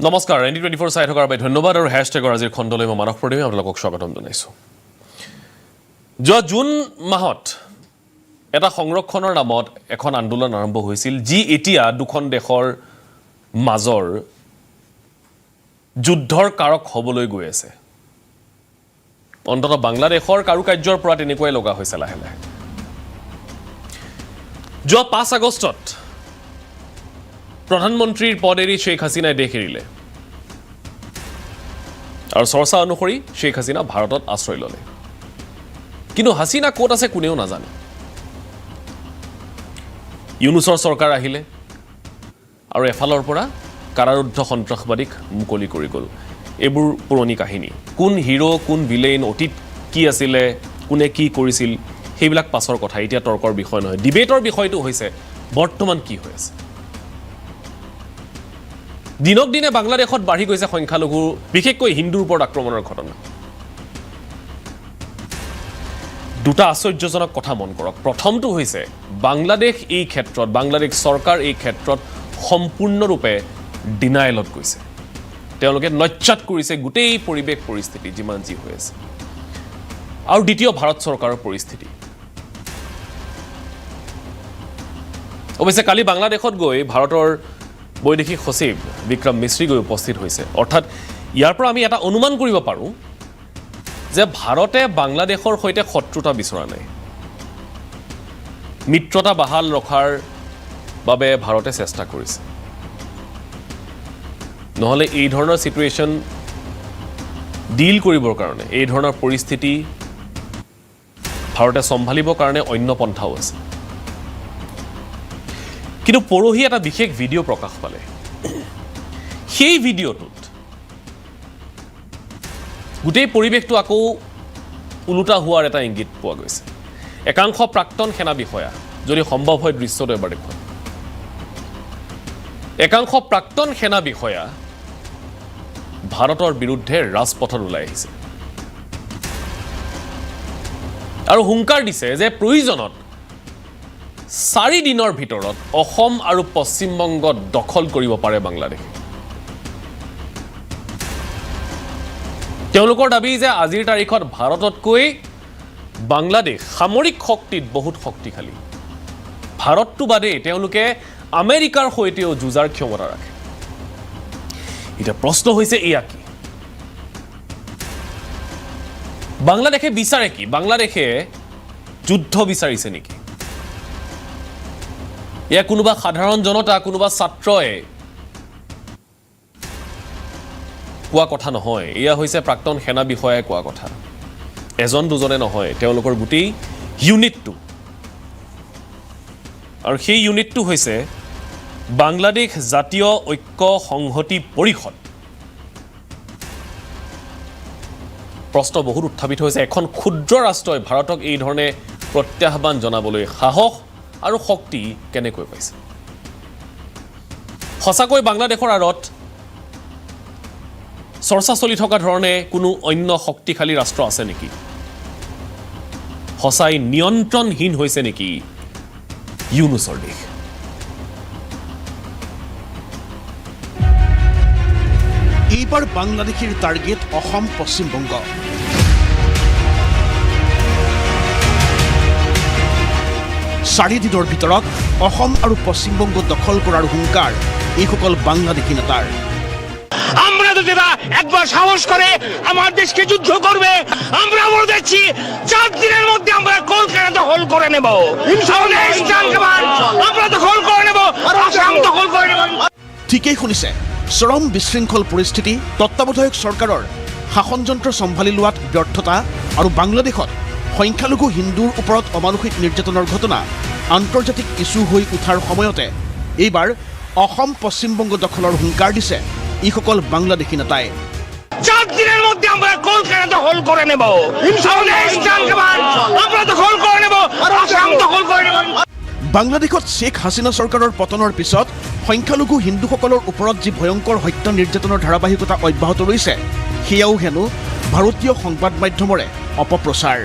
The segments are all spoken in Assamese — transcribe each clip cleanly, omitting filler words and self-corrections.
নমস্কাৰ ND24 চাই থকাৰ বাবে ধন্যবাদ আৰু হ্যাশট্যাগৰ আজিৰ খণ্ডলৈ মই মানস প্ৰতিমে আপোনালোকক স্বাগতম জনাইছো। যোৱা জুন মাহত এটা সংৰক্ষণৰ নামত এখন আন্দোলন আৰম্ভ হৈছিল যি এতিয়া দুখন দেশৰ মাজৰ যুদ্ধৰ কাৰক হ'বলৈ গৈ আছে। অন্তত বাংলাদেশৰ কাৰুকাৰ্যৰ পৰা তেনেকুৱাই লগা হৈছে লাহে লাহে। যোৱা 5 আগষ্টত প্ৰধানমন্ত্ৰীৰ পদ এৰি শেখ হাছিনাই দেশ এৰিলে আৰু চৰ্চা অনুসৰি শেখ হাছিনা ভাৰতত আশ্ৰয় ল'লে। কিন্তু হাছিনা ক'ত আছে কোনেও নাজানে। ইউনুছৰ চৰকাৰ আহিলে আৰু এফালৰ পৰা কাৰাৰুদ্ধ সন্ত্ৰাসবাদীক মুকলি কৰি গ'ল। এইবোৰ পুৰণি কাহিনী। কোন হিৰো কোন ভিলেইন অতীত কি আছিলে কোনে কি কৰিছিল সেইবিলাক পাছৰ কথা, এতিয়া তৰ্কৰ বিষয় নহয়। ডিবেটৰ বিষয়টো হৈছে বৰ্তমান কি হৈ আছে। দিনক দিনে বাংলাদেশত বাঢ়ি গৈছে সংখ্যালঘু বিশেষকৈ হিন্দুৰ ওপৰত আক্ৰমণৰ ঘটনা। দুটা আশ্চৰ্যজনক কথা মন কৰক। প্ৰথমটো হৈছে বাংলাদেশ এই ক্ষেত্ৰত বাংলাদেশ চৰকাৰ এই ক্ষেত্ৰত সম্পূৰ্ণৰূপে ডিনাইলত গৈছে। তেওঁলোকে নচ্যাত কৰিছে গোটেই পৰিৱেশ পৰিস্থিতি যিমান যি হৈ আছে। আৰু দ্বিতীয় ভাৰত চৰকাৰৰ পৰিস্থিতি। অৱশ্যে কালি বাংলাদেশত গৈ ভাৰতৰ বৈদেশিক সচিব বিক্ৰম মিশ্ৰী গৈ উপস্থিত হৈছে। অৰ্থাৎ ইয়াৰ পৰা আমি এটা অনুমান কৰিব পাৰোঁ যে ভাৰতে বাংলাদেশৰ সৈতে শত্ৰুতা বিচৰা নাই। মিত্ৰতা বাহাল ৰখাৰ বাবে ভাৰতে চেষ্টা কৰিছে। নহ'লে এই ধৰণৰ সিচুৱেশ্যন ডিল কৰিবৰ কাৰণে এই ধৰণৰ পৰিস্থিতি ভাৰতে চম্ভালিবৰ কাৰণে অন্য পন্থাও আছে। কিন্তু পৰহি এটা বিশেষ ভিডিঅ' প্ৰকাশ পালে। সেই ভিডিঅ'টোত গোটেই পৰিৱেশটো আকৌ ওলোটা হোৱাৰ এটা ইংগিত পোৱা গৈছে। একাংশ প্ৰাক্তন সেনা বিষয়া, যদি সম্ভৱ হয় দৃশ্যটো এবাৰ দেখুৱাম। একাংশ প্ৰাক্তন সেনা বিষয়া ভাৰতৰ বিৰুদ্ধে ৰাজপথত ওলাই আহিছে আৰু হুংকাৰ দিছে যে প্ৰয়োজনত 4 দিনৰ ভিতৰত অসম আৰু পশ্চিমবংগ দখল কৰিব পাৰে বাংলাদেশে। তেওঁলোকৰ দাবী যে আজিৰ তাৰিখত ভাৰততকৈ বাংলাদেশ সামৰিক শক্তিত বহুত শক্তিশালী। ভাৰতটো বাদেই তেওঁলোকে আমেৰিকাৰ সৈতেও যুঁজাৰ ক্ষমতা ৰাখে। এতিয়া প্ৰশ্ন হৈছে এয়া কি? বাংলাদেশে বিচাৰে কি? বাংলাদেশে যুদ্ধ বিচাৰিছে নেকি? এয়া কোনোবা সাধাৰণ জনতা কোনোবা ছাত্ৰই কোৱা কথা নহয়। এয়া হৈছে প্ৰাক্তন সেনা বিষয়াই কোৱা কথা। এজন দুজনে নহয়, তেওঁলোকৰ গোটেই ইউনিটটো। আৰু সেই ইউনিটটো হৈছে বাংলাদেশ জাতীয় ঐক্য সংহতি পৰিষদ। প্ৰশ্ন বহুত উত্থাপিত হৈছে, এখন ক্ষুদ্ৰ ৰাষ্ট্ৰই ভাৰতক এই ধৰণে প্ৰত্যাহ্বান জনাবলৈ সাহস আৰু শক্তি কেনেকৈ পাইছে? সঁচাকৈ বাংলাদেশৰ আঁৰত চৰ্চা চলি থকা ধৰণে কোনো অন্য শক্তিশালী ৰাষ্ট্ৰ আছে নেকি? সঁচাই নিয়ন্ত্ৰণহীন হৈছে নেকি ইউনুছৰ দেশ? এইবাৰ বাংলাদেশীৰ টাৰ্গেট অসম পশ্চিমবংগ। চাৰি দিনৰ ভিতৰত অসম আৰু পশ্চিমবংগ দখল কৰাৰ হুংকাৰ এইসকল বাংলাদেশী নেতাৰ। আমরা যদি একবার সাহস করে আমার দেশকে যুদ্ধ করবে, আমরা বলে দিচ্ছি 4 দিনের মধ্যে আমরা কলকাতা দখল করে নেব। আমরা দখল করে নেব, আসাম দখল করে নেব। ঠিকেই শুনিছে। চৰম বিশৃংখল পৰিস্থিতি, তত্ত্বাৱধায়ক চৰকাৰৰ শাসনযন্ত্ৰ চম্ভালি লোৱাত ব্যৰ্থতা আৰু বাংলাদেশত সংখ্যালঘু হিন্দুৰ ওপৰত অমানসিক নিৰ্যাতনৰ ঘটনা আন্তৰ্জাতিক ইছ্যু হৈ উঠাৰ সময়তে এইবাৰ অসম পশ্চিমবংগ দখলৰ হুংকাৰ দিছে এইসকল বাংলাদেশী নেতাই। 4 দিনের মধ্যে আমরা কলকাতা দখল করে নেব। আমরা দখল করে নেব, আসাম দখল করে নেব। বাংলাদেশত শেখ হাছিনা চৰকাৰৰ পতনৰ পিছত সংখ্যালঘু হিন্দুসকলৰ ওপৰত যি ভয়ংকৰ হত্যা নিৰ্যাতনৰ ধাৰাবাহিকতা অব্যাহত ৰৈছে সেয়াও হেনো ভাৰতীয় সংবাদ মাধ্যমৰে অপপ্ৰচাৰ।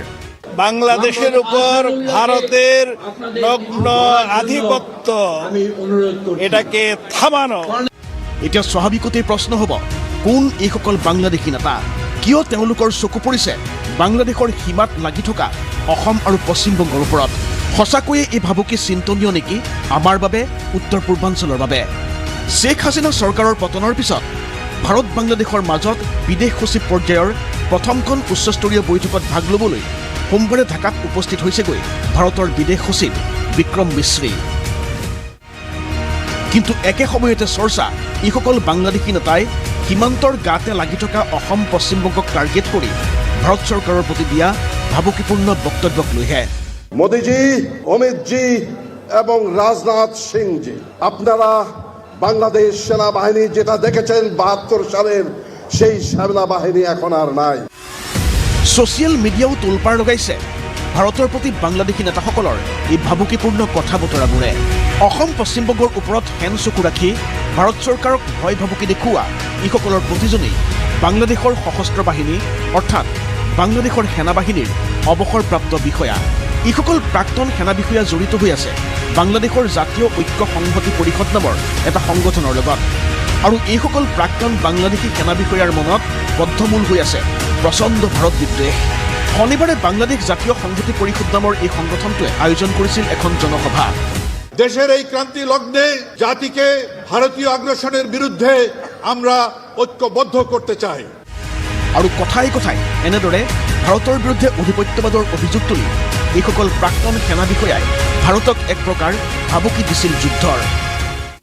বাংলাদেশেৰ উপৰ ভাৰতেৰ নগ্ন আধিপত্য এটাকে থামানো এতিয়া স্বাভাৱিকতেই প্ৰশ্ন হ'ব, কোন এইসকল বাংলাদেশী নেতা? কিয় তেওঁলোকৰ চকু পৰিছে বাংলাদেশৰ সীমাত লাগি থকা অসম আৰু পশ্চিমবংগৰ ওপৰত? সঁচাকৈয়ে এই ভাবুকি চিন্তনীয় নেকি আমাৰ বাবে, উত্তৰ পূৰ্বাঞ্চলৰ বাবে? শ্বেখ হাছিনা চৰকাৰৰ পতনৰ পিছত ভাৰত বাংলাদেশৰ মাজত বিদেশ সচিব পৰ্যায়ৰ প্ৰথমখন উচ্চস্তৰীয় বৈঠকত ভাগ ল'বলৈ সোমবাৰে ঢাকাত উপস্থিত হৈছেগৈ ভাৰতৰ বিদেশ সচিব বিক্ৰম মিশ্ৰী। কিন্তু একে সময়তে চৰ্চা এইসকল বাংলাদেশী নেতাই সীমান্তৰ গাতে লাগি থকা অসম পশ্চিমবংগক টাৰ্গেট কৰি ভাৰত চৰকাৰৰ প্ৰতি দিয়া ভাবুকিপূৰ্ণ বক্তব্যক লৈহে। মোদীজি, অমিতজি এবং রাজনাথ সিংজি, আপনারা বাংলাদেশ সেনাবাহিনী যেটা দেখেছেন ৭২ সালের, সেই সেনাবাহিনী এখন আর নাই। ছ'চিয়েল মিডিয়াও তোলপাৰ লগাইছে ভাৰতৰ প্ৰতি বাংলাদেশী নেতাসকলৰ এই ভাবুকিপূৰ্ণ কথা বতৰাবোৰে। অসম পশ্চিমবংগৰ ওপৰত হেন চকু ৰাখি ভাৰত চৰকাৰক ভয় ভাবুকি দেখুওৱা এইসকলৰ প্ৰতিজনেই বাংলাদেশৰ সশস্ত্ৰ বাহিনী অৰ্থাৎ বাংলাদেশৰ সেনাবাহিনীৰ অৱসৰপ্ৰাপ্ত বিষয়া। এইসকল প্ৰাক্তন সেনা বিষয়া জড়িত হৈ আছে বাংলাদেশৰ জাতীয় ঐক্য সংহতি পৰিষদ নামৰ এটা সংগঠনৰ লগত। আৰু এইসকল প্ৰাক্তন বাংলাদেশী সেনা বিষয়াৰ মনত বদ্ধমূল হৈ আছে প্ৰচণ্ড ভাৰত বিদ্বেষ। শনিবাৰে বাংলাদেশ জাতীয় সংহতি পৰিষদ নামৰ এই সংগঠনটোৱে আয়োজন কৰিছিল এখন জনসভা। দেশেৰ এই ক্ৰান্তি লগ্নে জাতিকে ভাৰতীয় আগ্ৰাসনেৰ বিৰুদ্ধে আমৰা ঐক্যবদ্ধ কৰতে চাই। আৰু কথাই কথাই এনেদৰে ভাৰতৰ বিৰুদ্ধে অধিপত্যবাদৰ অভিযোগ তুলি এইসকল প্ৰাক্তন সেনা বিষয়াই ভাৰতক এক প্ৰকাৰ ভাবুকি দিছিল যুদ্ধৰ।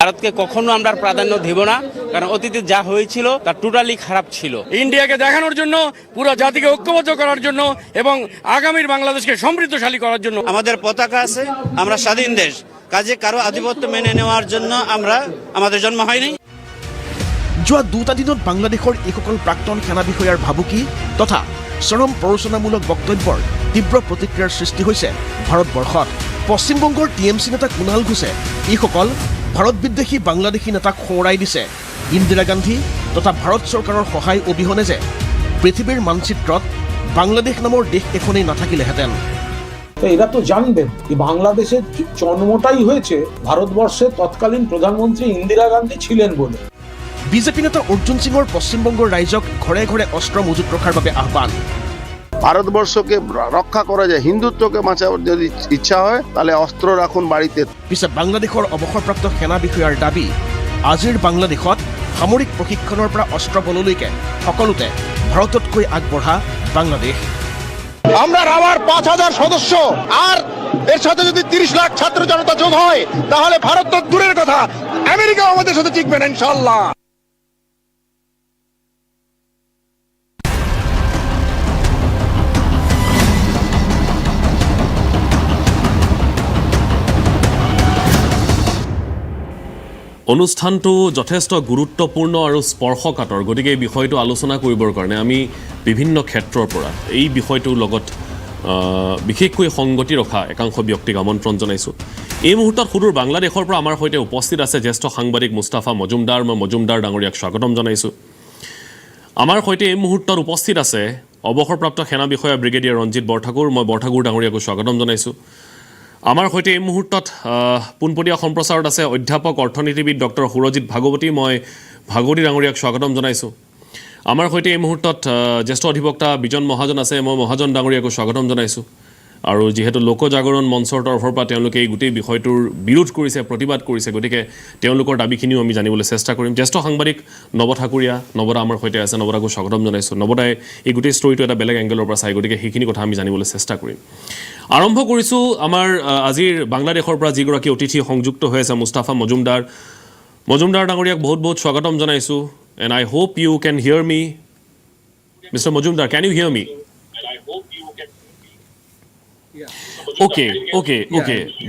ভারতকে কখনো আমরা প্রাধান্য দেব না, কারণ অতীতে যা হয়েছিল তা টোটালি খারাপ ছিল। ইন্ডিয়াকে দেখানোর জন্য, পুরো জাতিকে ঐক্যবদ্ধ করার জন্য এবং আগামীর বাংলাদেশকে সমৃদ্ধশালী করার জন্য আমাদের পতাকা আছে, আমরা স্বাধীন দেশ, কাজে কারো আধিপত্য মেনে নেওয়ার জন্য আমাদের জন্ম হয়নি। যোৱা দুটা দিনত বাংলাদেশৰ এইসকল প্ৰাক্তন সেনা বিষয়াৰ ভাবুকি তথা চৰম প্ৰৰোচনামূলক বক্তব্যৰ তীব্ৰ প্ৰতিক্ৰিয়াৰ সৃষ্টি হৈছে ভাৰতবৰ্ষত। পশ্চিমবংগৰ টিএমচি নেতা কুণাল ঘোষে এইসকল ভাৰত বিদ্বেষী বাংলাদেশী নেতাক সোঁৱৰাই দিছে ইন্দিৰা গান্ধী তথা ভাৰত চৰকাৰৰ সহায় অবিহনে যে পৃথিৱীৰ মানচিত্ৰত বাংলাদেশ নামৰ দেশ এখনেই নাথাকিলেহেঁতেন। এরা তো জানবেন যে বাংলাদেশের জন্মটাই হয়েছে ভারতবর্ষে তৎকালীন প্রধানমন্ত্রী ইন্দিরা গান্ধী ছিলেন বলে। বিজেপি নেতা অৰ্জুন সিঙৰ পশ্চিমবংগৰ ৰাইজক ঘৰে ঘৰে অস্ত্ৰ মজুত ৰখাৰ বাবে আহ্বান। ভাৰতবৰ্ষকে ৰক্ষা কৰা যায়, হিন্দুত্বকে বাঁচাবাৰ যদি ইচ্ছা হয় তাহলে অস্ত্ৰ ৰাখুন বাড়িতে। পিছে বাংলাদেশৰ অৱসৰপ্ৰাপ্ত সেনা বিষয়াৰ দাবী, আজিৰ বাংলাদেশত সামৰিক প্ৰশিক্ষণৰ পৰা অস্ত্ৰ বললৈকে সকলোতে ভাৰততকৈ আগবঢ়া বাংলাদেশ। আমরা আমার ৫,০০০ সদস্য আর এর সাথে যদি ৩০ লাখ ছাত্র জনতা যোগ হয়, তাহলে ভারত তো দূরের কথা, আমেরিকাও আমাদের সাথে টিকবে না ইনশাআল্লাহ। অনুষ্ঠানটো যথেষ্ট গুৰুত্বপূৰ্ণ আৰু স্পৰ্শকাতৰ, গতিকে এই বিষয়টো আলোচনা কৰিবৰ কাৰণে আমি বিভিন্ন ক্ষেত্ৰৰ পৰা এই বিষয়টোৰ লগত বিশেষকৈ সংগতি ৰখা একাংশ ব্যক্তিক আমন্ত্ৰণ জনাইছোঁ। এই মুহূৰ্তত সুদূৰ বাংলাদেশৰ পৰা আমাৰ সৈতে উপস্থিত আছে জ্যেষ্ঠ সাংবাদিক মুস্তাফা মজুমদাৰ। মই মজুমদাৰ ডাঙৰীয়াক স্বাগতম জনাইছোঁ। আমাৰ সৈতে এই মুহূৰ্তত উপস্থিত আছে অৱসৰপ্ৰাপ্ত সেনা বিষয়া ব্ৰিগেডিয়াৰ ৰঞ্জিত বৰঠাকুৰ। মই বৰঠাকুৰ ডাঙৰীয়াকো স্বাগতম জনাইছোঁ। আমাৰ সৈতে এই মুহূৰ্তত পোনপটীয়া সম্প্ৰচাৰত আছে অধ্যাপক অৰ্থনীতিবিদ ডক্টৰ সুৰজিৎ ভাগৱতী। মই ভাগৱতী ডাঙৰীয়াক স্বাগতম জনাইছোঁ। আমাৰ সৈতে এই মুহূৰ্তত জ্যেষ্ঠ অধিবক্তা বিজন মহাজন আছে। মই মহাজন ডাঙৰীয়াকো স্বাগতম জনাইছোঁ। আৰু যিহেতু লোক জাগৰণ মঞ্চৰ তৰফৰ পৰা তেওঁলোকে এই গোটেই বিষয়টোৰ বিৰোধ কৰিছে, প্ৰতিবাদ কৰিছে, গতিকে তেওঁলোকৰ দাবীখিনিও আমি জানিবলৈ চেষ্টা কৰিম। জ্যেষ্ঠ সাংবাদিক নৱ ঠাকুৰীয়া, নৱদা আমাৰ সৈতে আছে। নৱদাকো স্বাগতম জনাইছোঁ। নৱদাই এই গোটেই ষ্টৰিটো এটা বেলেগ এংগেলৰ পৰা চাই, গতিকে সেইখিনি কথা আমি জানিবলৈ চেষ্টা কৰিম। আৰম্ভ কৰিছোঁ আমাৰ আজিৰ বাংলাদেশৰ পৰা যিগৰাকী অতিথি সংযুক্ত হৈ আছে মুস্তাফা মজুমদাৰ। মজুমদাৰ ডাঙৰীয়াক বহুত বহুত স্বাগতম জনাইছোঁ। And I hope you can hear me. Mister Majumdar, can you hear me? Okay.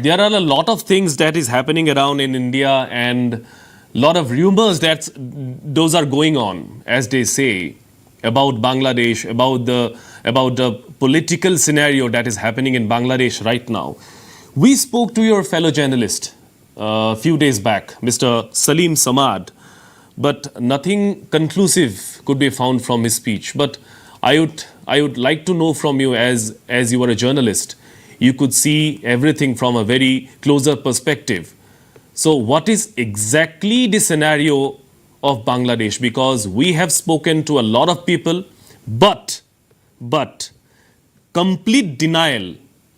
There are a lot of things that is happening around in India and lot of rumors that those are going on, as they say, about Bangladesh, about the political scenario that is happening in Bangladesh right now. We spoke to your fellow journalist a few days back, Mr. Salim Samad, but nothing conclusive could be found from his speech. But I would like to know from you, as you are a journalist, you could see everything from a very closer perspective. So what is exactly the scenario of Bangladesh because we have spoken to a lot of people, but complete denial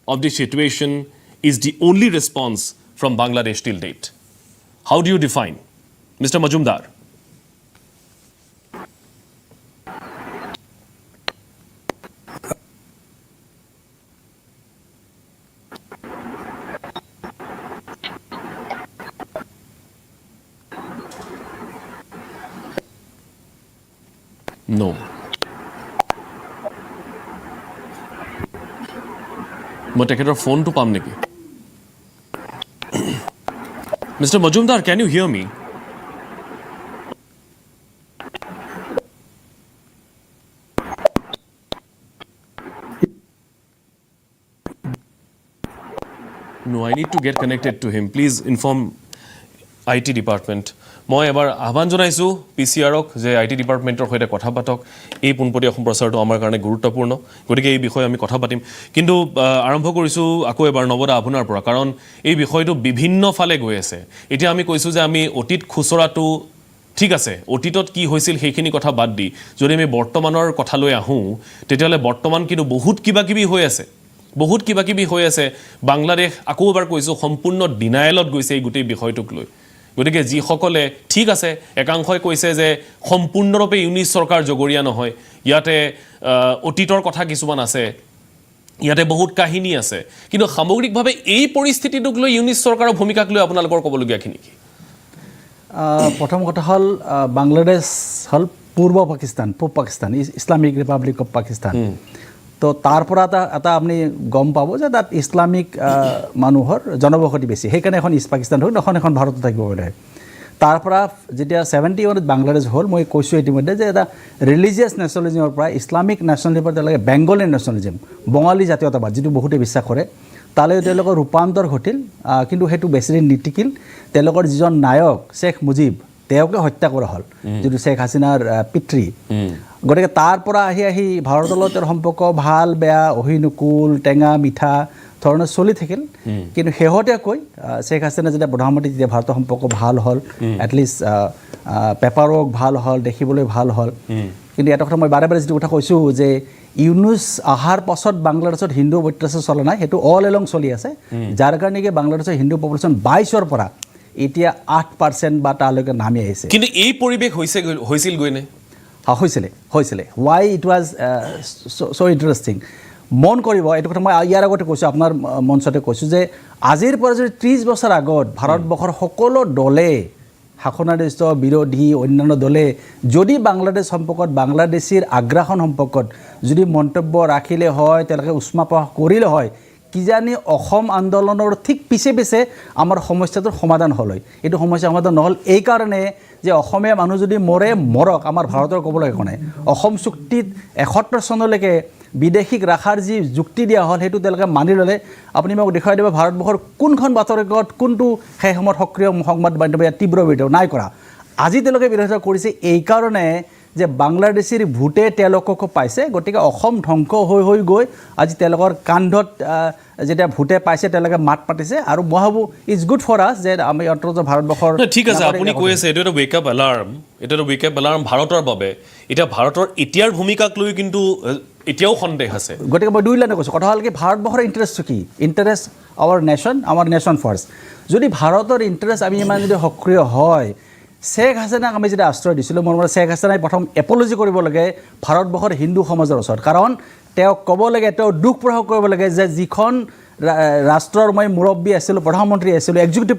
of the situation is the only response from Bangladesh till date. How do you define? Mr. Majumdar. No. মই তেখেতৰ ফোনটো পাম নেকি? Mr. Majumdar, can you hear me? No, I need to get connected to him. Please inform IT department. মই এবাৰ আহ্বান জনাইছোঁ PCRক যে IT ডিপাৰ্টমেণ্টৰ সৈতে কথা পাতক। এই পোনপটীয়া সম্প্ৰচাৰটো আমাৰ কাৰণে গুৰুত্বপূৰ্ণ, গতিকে এই বিষয়ে আমি কথা পাতিম। কিন্তু আৰম্ভ কৰিছোঁ আকৌ এবাৰ নৱদা আপোনাৰ পৰা, কাৰণ এই বিষয়টো বিভিন্ন ফালে গৈ আছে। এতিয়া আমি কৈছোঁ যে আমি অতীত খুচৰাটো ঠিক আছে, অতীতত কি হৈছিল সেইখিনি কথা বাদ দি যদি আমি বৰ্তমানৰ কথালৈ আহোঁ, তেতিয়াহ'লে বৰ্তমান কিন্তু বহুত কিবা কিবি হৈ আছে, বহুত কিবা কিবি হৈ আছে। বাংলাদেশ আকৌ এবাৰ কৈছোঁ সম্পূৰ্ণ ডিনায়েলত গৈছে এই গোটেই বিষয়টোক লৈ। গতিকে যিসকলে ঠিক আছে, একাংশই কৈছে যে সম্পূৰ্ণৰূপে ইউনিছ চৰকাৰ জগৰীয়া নহয়, ইয়াতে অতীতৰ কথা কিছুমান আছে, ইয়াতে বহুত কাহিনী আছে, কিন্তু সামগ্ৰিকভাৱে এই পৰিস্থিতিটোক লৈ ইউনিছ চৰকাৰৰ ভূমিকাক লৈ আপোনালোকৰ ক'বলগীয়াখিনি কি? প্ৰথম কথা হ'ল বাংলাদেশ হ'ল পূব Pakistan, Islamic Republic of Pakistan. তো তাৰ পৰা এটা আপুনি গম পাব যে তাত ইছলামিক মানুহৰ জনবসতি বেছি, সেইকাৰণে এখন ইষ্ট পাকিস্তান হ'ল, এখন ভাৰতত থাকিব পাৰে। তাৰ পৰা যেতিয়া 71ত বাংলাদেশ হ'ল, মই কৈছোঁ ইতিমধ্যে যে এটা ৰিলিজিয়াছ নেশ্যনেলিজিমৰ পৰা ইছলামিক নেশ্যনেলিজিমৰ পৰা তেওঁলোকে বেংগলী নেশ্যনেলিজিম, বঙালী জাতীয়তাবাদ যিটো বহুতে বিশ্বাস কৰে, তালৈ তেওঁলোকৰ ৰূপান্তৰ ঘটিল। কিন্তু সেইটো বেছিদিন নিটিকিল। তেওঁলোকৰ যিজন নায়ক শ্বেখ মুজিব, তেওঁকে হত্যা কৰা হ'ল, যিটো শ্বেখ হাছিনাৰ পিতৃ। গতিকে তাৰ পৰা আহি ভাৰতৰ লগত তেওঁৰ সম্পৰ্ক ভাল বেয়া, অহিনুকুল, টেঙা মিঠা ধৰণে চলি থাকিল। কিন্তু শেহতীয়াকৈ শ্বেখ হাছিনা যেতিয়া প্ৰধানমন্ত্ৰী, তেতিয়া ভাৰতৰ সম্পৰ্ক ভাল হ'ল, এটলিষ্ট পেপাৰ ৱৰ্ক ভাল হ'ল, দেখিবলৈ ভাল হ'ল। কিন্তু এটা কথা মই বাৰে বাৰে যিটো কথা কৈছোঁ যে ইউনুছ অহাৰ পাছত বাংলাদেশত হিন্দু অত্যাচাৰ চলা নাই, সেইটো অল এলং চলি আছে, যাৰ কাৰণে কি বাংলাদেশৰ হিন্দু পপুলেশ্যন 22ৰ পৰা এতিয়া 8% বা তালৈকে নামি আহিছে। কিন্তু এই পৰিৱেশ হৈছিল গৈনে? হৈছিলে। Y it was so' interesting. মন কৰিব, এইটো কথা মই ইয়াৰ আগতে কৈছোঁ, আপোনাৰ মঞ্চতে কৈছোঁ যে আজিৰ পৰা যদি 30 বছৰ আগত ভাৰতবৰ্ষৰ সকলো দলে, শাসনাধিষ্ঠ বিৰোধী অন্যান্য দলে যদি বাংলাদেশ সম্পৰ্কত, বাংলাদেশীৰ আগ্ৰাসন সম্পৰ্কত যদি মন্তব্য ৰাখিলে হয়, তেওঁলোকে উষ্মা প্ৰকাশ কৰিলে হয়, কিজানি অসম আন্দোলনৰ ঠিক পিছে আমাৰ সমস্যাটোৰ সমাধান হ'ল হয়। এইটো সমস্যা সমাধান নহ'ল এইকাৰণে যে অসমীয়া মানুহ যদি মৰক, আমাৰ ভাৰতৰ ক'বলৈ একো নাই। অসম চুক্তিত 71 চনলৈকে বিদেশীক ৰাখাৰ যি যুক্তি দিয়া হ'ল, সেইটো তেওঁলোকে মানি ল'লে। আপুনি মোক দেখুৱাই দিব ভাৰতবৰ্ষৰ কোনখন বাতৰিকাকত কোনটো সেই সময়ত সক্ৰিয় সংবাদ মাধ্যমে ইয়াত তীব্ৰ বিৰোধিতা নাই কৰা। আজি তেওঁলোকে বিৰোধিতা কৰিছে এইকাৰণে যে বাংলাদেশীৰ ভোটে তেওঁলোককো পাইছে। গতিকে অসম ধ্বংস হৈ গৈ আজি তেওঁলোকৰ কান্ধত যেতিয়া ভোটে পাইছে, তেওঁলোকে মাত পাতিছে। আৰু মই ভাবোঁ ইটছ গুড ফৰ আছ যে আমি অন্ততঃ ভাৰতবৰ্ষৰ, ঠিক আছে, আপুনি কৈ আছে এইটো এটা ৱেক আপ এলাৰ্ম ভাৰতৰ বাবে। এতিয়া ভাৰতৰ এতিয়াৰ ভূমিকাক লৈ কিন্তু এতিয়াও সন্দেহ আছে। গতিকে মই দুই লাইনে কৈছোঁ। কথা হ'ল কি, ভাৰতবৰ্ষৰ ইণ্টাৰেষ্টটো কি? ইণ্টাৰেষ্ট আমাৰ নেশ্যন ফাৰ্ষ্ট। যদি ভাৰতৰ ইণ্টাৰেষ্ট আমি ইমান যদি সক্ৰিয় হয়, শ্বেখ হাছিনাক আমি যেতিয়া আশ্ৰয় দিছিলোঁ, মোৰ মতে শ্বেখ হাছিনাই প্ৰথম এপলজি কৰিব লাগে ভাৰতবৰ্ষৰ হিন্দু সমাজৰ ওচৰত। কাৰণ তেওঁক ক'ব লাগে, তেওঁ দুখ প্ৰকাশ কৰিব লাগে যে যিখন ৰাষ্ট্ৰৰ মই মুৰব্বী আছিলোঁ, প্ৰধানমন্ত্ৰী আছিলোঁ, এক্সিকিউটিভ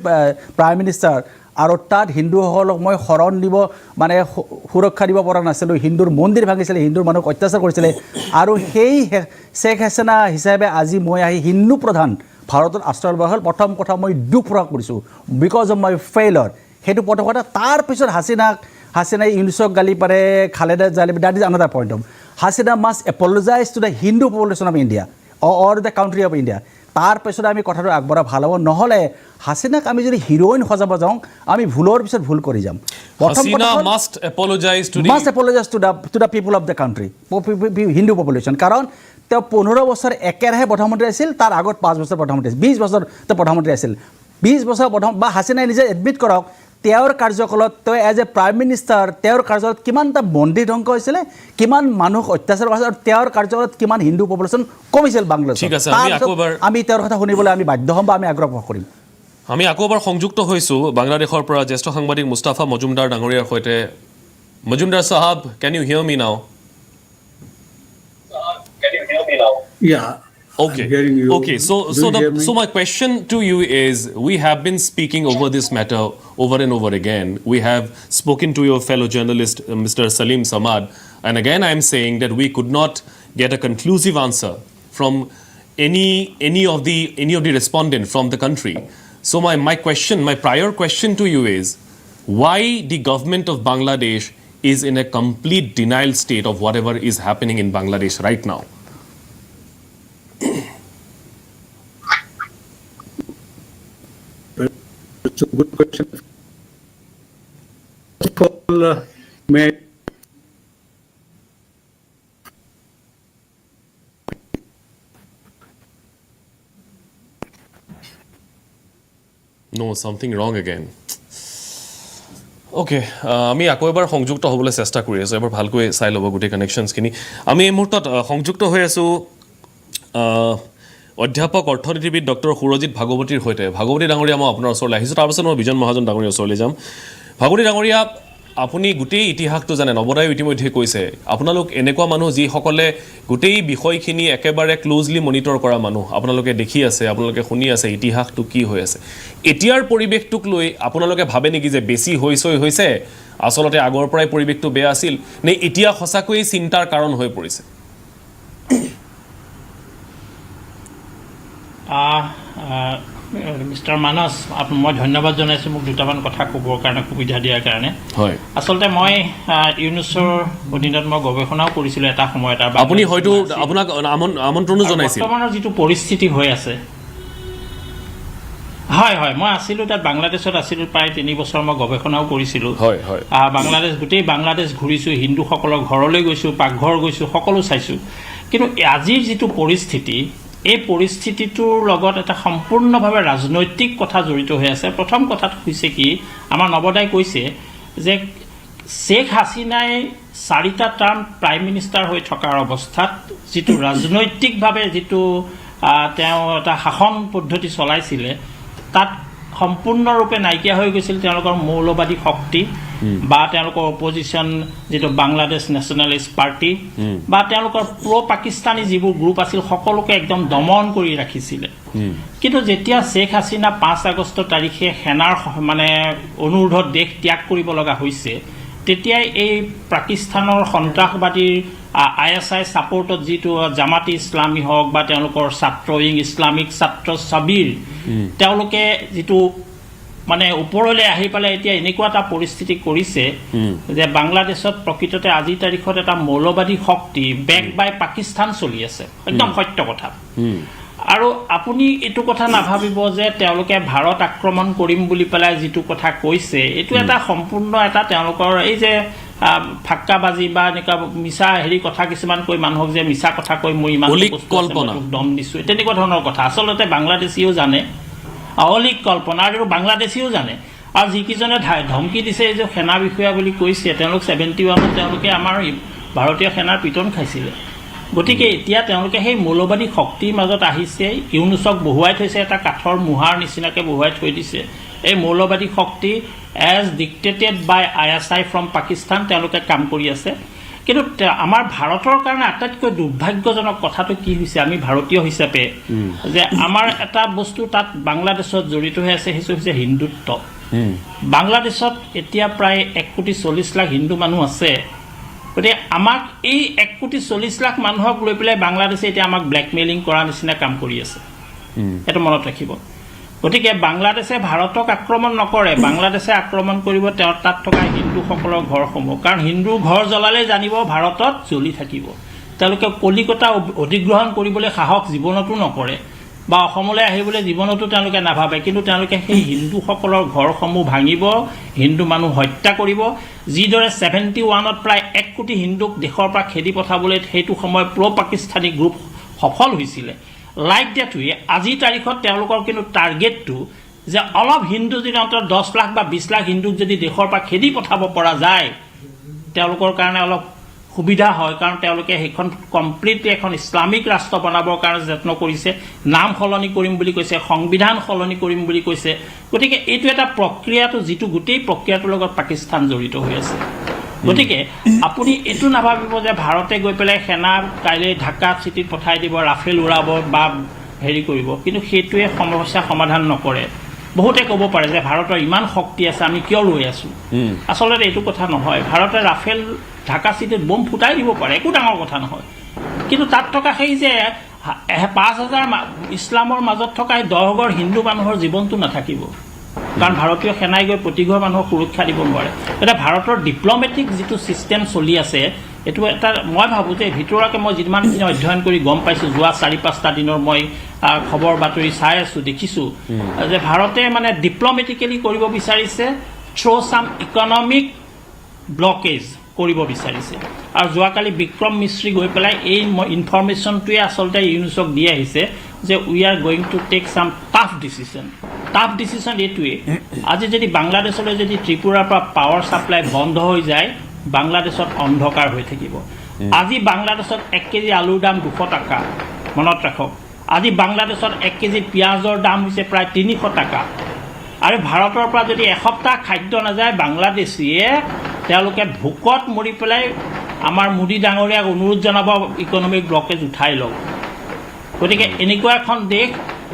প্ৰাইম মিনিষ্টাৰ, আৰু তাত হিন্দুসকলক মই শৰণ দিব মানে সুৰক্ষা দিব পৰা নাছিলোঁ, হিন্দুৰ মন্দিৰ ভাঙিছিলে, হিন্দুৰ মানুহক অত্যাচাৰ কৰিছিলে। আৰু সেই শ্বেখ হাছিনা হিচাপে আজি মই আহি হিন্দু প্ৰধান ভাৰতত আশ্ৰয় লোৱা হ'ল। প্ৰথম কথা মই দুখ প্ৰকাশ কৰিছোঁ বিকজ অফ মাই ফেইলৰ। সেইটো প্ৰথম কথা। তাৰপিছত হাছিনাই ইউনিছক গালি পাৰে, খালেদা জালি, that is another point of. Hasina must apologise to the Hindu population of India or the country of India. তাৰপিছত আমি কথাটো আগবঢ়া ভাল হ'ব। নহ'লে হাছিনাক আমি যদি হিৰ'ইন সজাব যাওঁ, আমি ভুলৰ পিছত ভুল কৰি যাম। Must apologise to the people of the country, Hindu population. কাৰণ তেওঁ 15 বছৰ একেৰাহে প্ৰধানমন্ত্ৰী আছিল, তাৰ আগত 5 বছৰ প্ৰধানমন্ত্ৰী আছিল, 20 বছৰ তেওঁ প্ৰধানমন্ত্ৰী আছিল। 20 বছৰ বা হাছিনাই নিজে এডমিট কৰক, তেওঁৰ কাৰ্যকালত তেওঁ এজ এ প্ৰাইম মিনিষ্টাৰ তেওঁৰ কাৰ্যকালত কিমানটা মন্দিৰ ধ্বংস হৈছিলে কিমান মানুহ অত্যাচাৰ কৰা আৰু তেওঁৰ কাৰ্যকালত কিমান হিন্দু পপুলেশ্যন কমিছিল বাংলাদেশত ঠিক আছে আমি তেওঁৰ কথা শুনিবলৈ আমি বাধ্য হ'ম বা আমি আগ্ৰহ কৰিম আমি আকৌ এবাৰ সংযুক্ত হৈছোঁ বাংলাদেশৰ পৰা জ্যেষ্ঠ সাংবাদিক মুস্তাফা মজুমদাৰ ডাঙৰীয়াৰ সৈতে মজুমদাৰ সাহাব কেন you hear me now Yeah. Okay. Okay. So my question to you is: we have been speaking over this matter over and over again. We have spoken to your fellow journalist, Mr. Salim Samad, and again I am saying that we could not get a conclusive answer from any of the respondent from the country. So my prior question to you is: why the government of Bangladesh is in a complete denial state of whatever is happening in Bangladesh right now? It's a good question. First of all, may No, something wrong again. Okay, আমি আকৌ এবাৰ সংযুক্ত হ'বলৈ চেষ্টা কৰি আছোঁ এবাৰ ভালকৈ চাই ল'ব গোটেই কানেকশ্যনছখিনি আমি এই মুহূৰ্তত সংযুক্ত হৈ আছোঁ অধ্যাপক অৰ্থনীতিবিদ ডক্টৰ সুৰজিৎ ভাগৱতীৰ সৈতে ভাগৱতী ডাঙৰীয়া মই আপোনাৰ ওচৰলৈ আহিছোঁ তাৰপিছত মই বিজন মহাজন ডাঙৰীয়াৰ ওচৰলৈ যাম ভাগৱতী ডাঙৰীয়া আপুনি গোটেই ইতিহাসটো জানে নৱদায়ো ইতিমধ্যে কৈছে আপোনালোক এনেকুৱা মানুহ যিসকলে গোটেই বিষয়খিনি একেবাৰে ক্লোজলি মনিটৰ কৰা মানুহ আপোনালোকে দেখি আছে আপোনালোকে শুনি আছে ইতিহাসটো কি হৈ আছে এতিয়াৰ পৰিৱেশটোক লৈ আপোনালোকে ভাবে নেকি যে বেছি হৈছে আচলতে আগৰ পৰাই পৰিৱেশটো বেয়া আছিল নে এতিয়া সঁচাকৈয়ে চিন্তাৰ কাৰণ হৈ পৰিছে মিষ্টাৰ মানস মই ধন্যবাদ জনাইছোঁ মোক দুটামান কথা ক'বৰ কাৰণে সুবিধা দিয়াৰ কাৰণে হয় আচলতে মই ইউনিছৰ অধীনত মই গৱেষণাও কৰিছিলোঁ এটা সময়ত আপুনি হয়তো আপোনাক আমন্ত্ৰণো জনাইছিল বৰ্তমানৰ যিটো পৰিস্থিতি হৈ আছে হয় হয় মই আছিলোঁ তাত বাংলাদেশত আছিলোঁ প্ৰায় 3 বছৰ মই গৱেষণাও কৰিছিলোঁ হয় হয় গোটেই বাংলাদেশ ঘূৰিছোঁ হিন্দুসকলৰ ঘৰলৈ গৈছোঁ পাকঘৰ গৈছোঁ সকলো চাইছোঁ কিন্তু আজিৰ যিটো পৰিস্থিতি এই পৰিস্থিতিটোৰ লগত এটা সম্পূৰ্ণভাৱে ৰাজনৈতিক কথা জড়িত হৈ আছে প্ৰথম কথাটো হৈছে কি আমাৰ নৱদাই কৈছে যে শেখ হাছিনাই 4টা টাৰ্ম প্ৰাইম মিনিষ্টাৰ হৈ থকাৰ অৱস্থাত যিটো ৰাজনৈতিকভাৱে যিটো তেওঁ এটা শাসন পদ্ধতি চলাইছিলে তাত সম্পূৰ্ণৰূপে নাইকিয়া হৈ গৈছিল তেওঁলোকৰ মৌলবাদী শক্তি বা তেওঁলোকৰ অপজিশ্যন যেটো বাংলাদেশ নেশ্যনেলিষ্ট পাৰ্টি বা তেওঁলোকৰ প্ৰ পাকিস্তানী যিবোৰ গ্ৰুপ আছিল সকলোকে একদম দমন কৰি ৰাখিছিল কিন্তু যেতিয়া শেখ হাছিনা 5 আগষ্ট তাৰিখে সেনাৰ মানে অনুৰোধত দেশ ত্যাগ কৰিব লগা হৈছে তেতিয়াই এই পাকিস্তানৰ সন্ত্ৰাসবাদীৰ ISI সাপোৰ্টত যেটো জামাতি ইছলামী হওক বা তেওঁলোকৰ ছাত্ৰ ইছলামিক ছাত্ৰ সাবিৰ তেওঁলোকে যেটো মানে ওপৰলৈ আহি পালে এতিয়া এনেকুৱা এটা পৰিস্থিতি কৰিছে যে বাংলাদেশত প্ৰকৃততে আজি তাৰিখত এটা মৌলবাদী শক্তি বেক বাই পাকিস্তান চলি আছে একদম সত্য কথা আৰু আপুনি এটো কথা নাভাবিব যে তেওঁলোকে ভাৰত আক্ৰমণ কৰিম বুলি পেলাই যেটো কথা কৈছে এটো এটা সম্পূৰ্ণ এটা তেওঁলোকৰ এই যে ফাক্কাবাজি বা এনেকা মিছা হেৰি কথা কিছুমান কৈ মানুহক যে মিছা কথা কৈ মই ইমান কল্পনা দম দিছো তেনেকুৱা ধৰণৰ কথা আচলতে বাংলাদেশীও জানে অলিক কল্পনা আৰু বাংলাদেশীও জানে আৰু যিকিজনে ধমকি দিছে যে সেনা বিষয়া বুলি কৈছে তেওঁলোক 71 তেওঁলোকে আমাৰ ভাৰতীয় সেনাৰ পিটন খাইছিল গতিকে এতিয়া তেওঁলোকে সেই মৌলবাদী শক্তিৰ মাজত আহিছে ইউনুছক বহুৱাই থৈছে এটা কাঠৰ মুহাৰ নিচিনাকে বহুৱাই থৈ দিছে এই মৌলবাদী শক্তি as dictated by ISI from Pakistan তেওঁলোকে কাম কৰি আছে কিন্তু আমাৰ ভাৰতৰ কাৰণে আটাইতকৈ দুৰ্ভাগ্যজনক কথাটো কি হৈছে আমি ভাৰতীয় হিচাপে যে আমাৰ এটা বস্তু তাত বাংলাদেশত জড়িত হৈ আছে সেইটো হৈছে হিন্দুত্ব বাংলাদেশত এতিয়া প্ৰায় 1.40 লাখ হিন্দু মানুহ আছে গতিকে আমাক এই 1.40 লাখ মানুহক লৈ পেলাই বাংলাদেশে এতিয়া আমাক ব্লেকমেইলিং কৰাৰ নিচিনা কাম কৰি আছে এটা মনত ৰাখিব গতিকে বাংলাদেশে ভাৰতক আক্ৰমণ নকৰে বাংলাদেশে আক্ৰমণ কৰিব তাত থকা হিন্দুসকলৰ ঘৰসমূহ কাৰণ হিন্দু ঘৰ জ্বলালে জানিব ভাৰতত জ্বলি থাকিব তেওঁলোকে কলিকতা অধিগ্ৰহণ কৰিবলৈ সাহস জীৱনতো নকৰে বা অসমলৈ আহিবলৈ জীৱনতো তেওঁলোকে নাভাবে কিন্তু তেওঁলোকে সেই হিন্দুসকলৰ ঘৰসমূহ ভাঙিব হিন্দু মানুহ হত্যা কৰিব যিদৰে 71ত প্ৰায় 1 কোটি হিন্দুক দেশৰ পৰা খেদি পঠাবলৈ সেইটো সময় প্ৰ পাকিস্তানী গ্ৰুপ সফল হৈছিল লাইক দ্যাট ৱে আজি তাৰিখত তেওঁলোকৰ কিন্তু টাৰ্গেটটো যে অলপ হিন্দু যদি অন্তত 10 লাখ বা 20 লাখ হিন্দুক যদি দেশৰ পৰা খেদি পঠাব পৰা যায় তেওঁলোকৰ কাৰণে অলপ সুবিধা হয় কাৰণ তেওঁলোকে সেইখন কমপ্লিটলি এখন ইছলামিক ৰাষ্ট্ৰ বনাবৰ কাৰণে যত্ন কৰিছে নাম সলনি কৰিম বুলি কৈছে সংবিধান সলনি কৰিম বুলি কৈছে গতিকে এইটো এটা প্ৰক্ৰিয়াটো যিটো গোটেই প্ৰক্ৰিয়াটোৰ লগত পাকিস্তান জড়িত হৈ আছে গতিকে আপুনি এইটো নাভাবিব যে ভাৰতে গৈ পেলাই সেনা কাইলৈ ঢাকা চিটিত পঠাই দিব ৰাফেল উৰাব বা হেৰি কৰিব কিন্তু সেইটোৱে সমস্যা সমাধান নকৰে বহুতে ক'ব পাৰে যে ভাৰতৰ ইমান শক্তি আছে আমি কিয় ৰৈ আছো আসলে এইটো কথা নহয় ভাৰতে ৰাফেল ঢাকা চিটিত বম ফুটাই দিব পাৰে একো ডাঙৰ কথা নহয় কিন্তু তাত থকা সেই যে 5000 ইছলামৰ মাজত থকা 10 হিন্দু মানুহৰ জীৱনটো নাথাকিব কাৰণ ভাৰতীয় সেনাই গৈ প্ৰতিঘৰ মানুহক সুৰক্ষা দিব নোৱাৰে এটা ভাৰতৰ ডিপ্ল'মেটিক যিটো সিস্টেম চলি আছে এটো এটা মই ভাবো যে ভিতৰকে মই যিমানখিনি অধ্যয়ন কৰি গম পাইছো যোৱা 4-5টা দিনৰ মই খবৰ বাতৰি চাই আছো দেখিছো যে ভাৰতে মানে ডিপ্ল'মেটিক্যালি কৰিব বিচাৰিছে থ্ৰো সাম ইকনমিক ব্লকেজ কৰিব বিচাৰিছে আৰু যোৱাকালি বিক্ৰম মিশ্ৰী গৈ পেলাই এই ইনফৰমেশ্যনটোৱে আচলতে ইউনিছক দি আহিছে যে we are going to take some tough decision এইটোৱে আজি যদি বাংলাদেশলৈ যদি ত্ৰিপুৰাৰ পৰা পাৱাৰ সাপ্লাই বন্ধ হৈ যায় বাংলাদেশত অন্ধকাৰ হৈ থাকিব আজি বাংলাদেশত 1 কেজি আলুৰ দাম 200 টাকা মনত ৰাখক আজি বাংলাদেশত 1 কেজি পিয়াজৰ দাম হৈছে প্ৰায় 300 টাকা আৰু ভাৰতৰ পৰা যদি এসপ্তাহ খাদ্য নাযায় বাংলাদেশীয়ে তেওঁলোকে ভোকত মৰি পেলাই আমাৰ মোদী ডাঙৰীয়াক অনুৰোধ জনাব ইকনমিক ব্লকেজ উঠাই লওক গতিকে এনেকুৱা এখন দেশ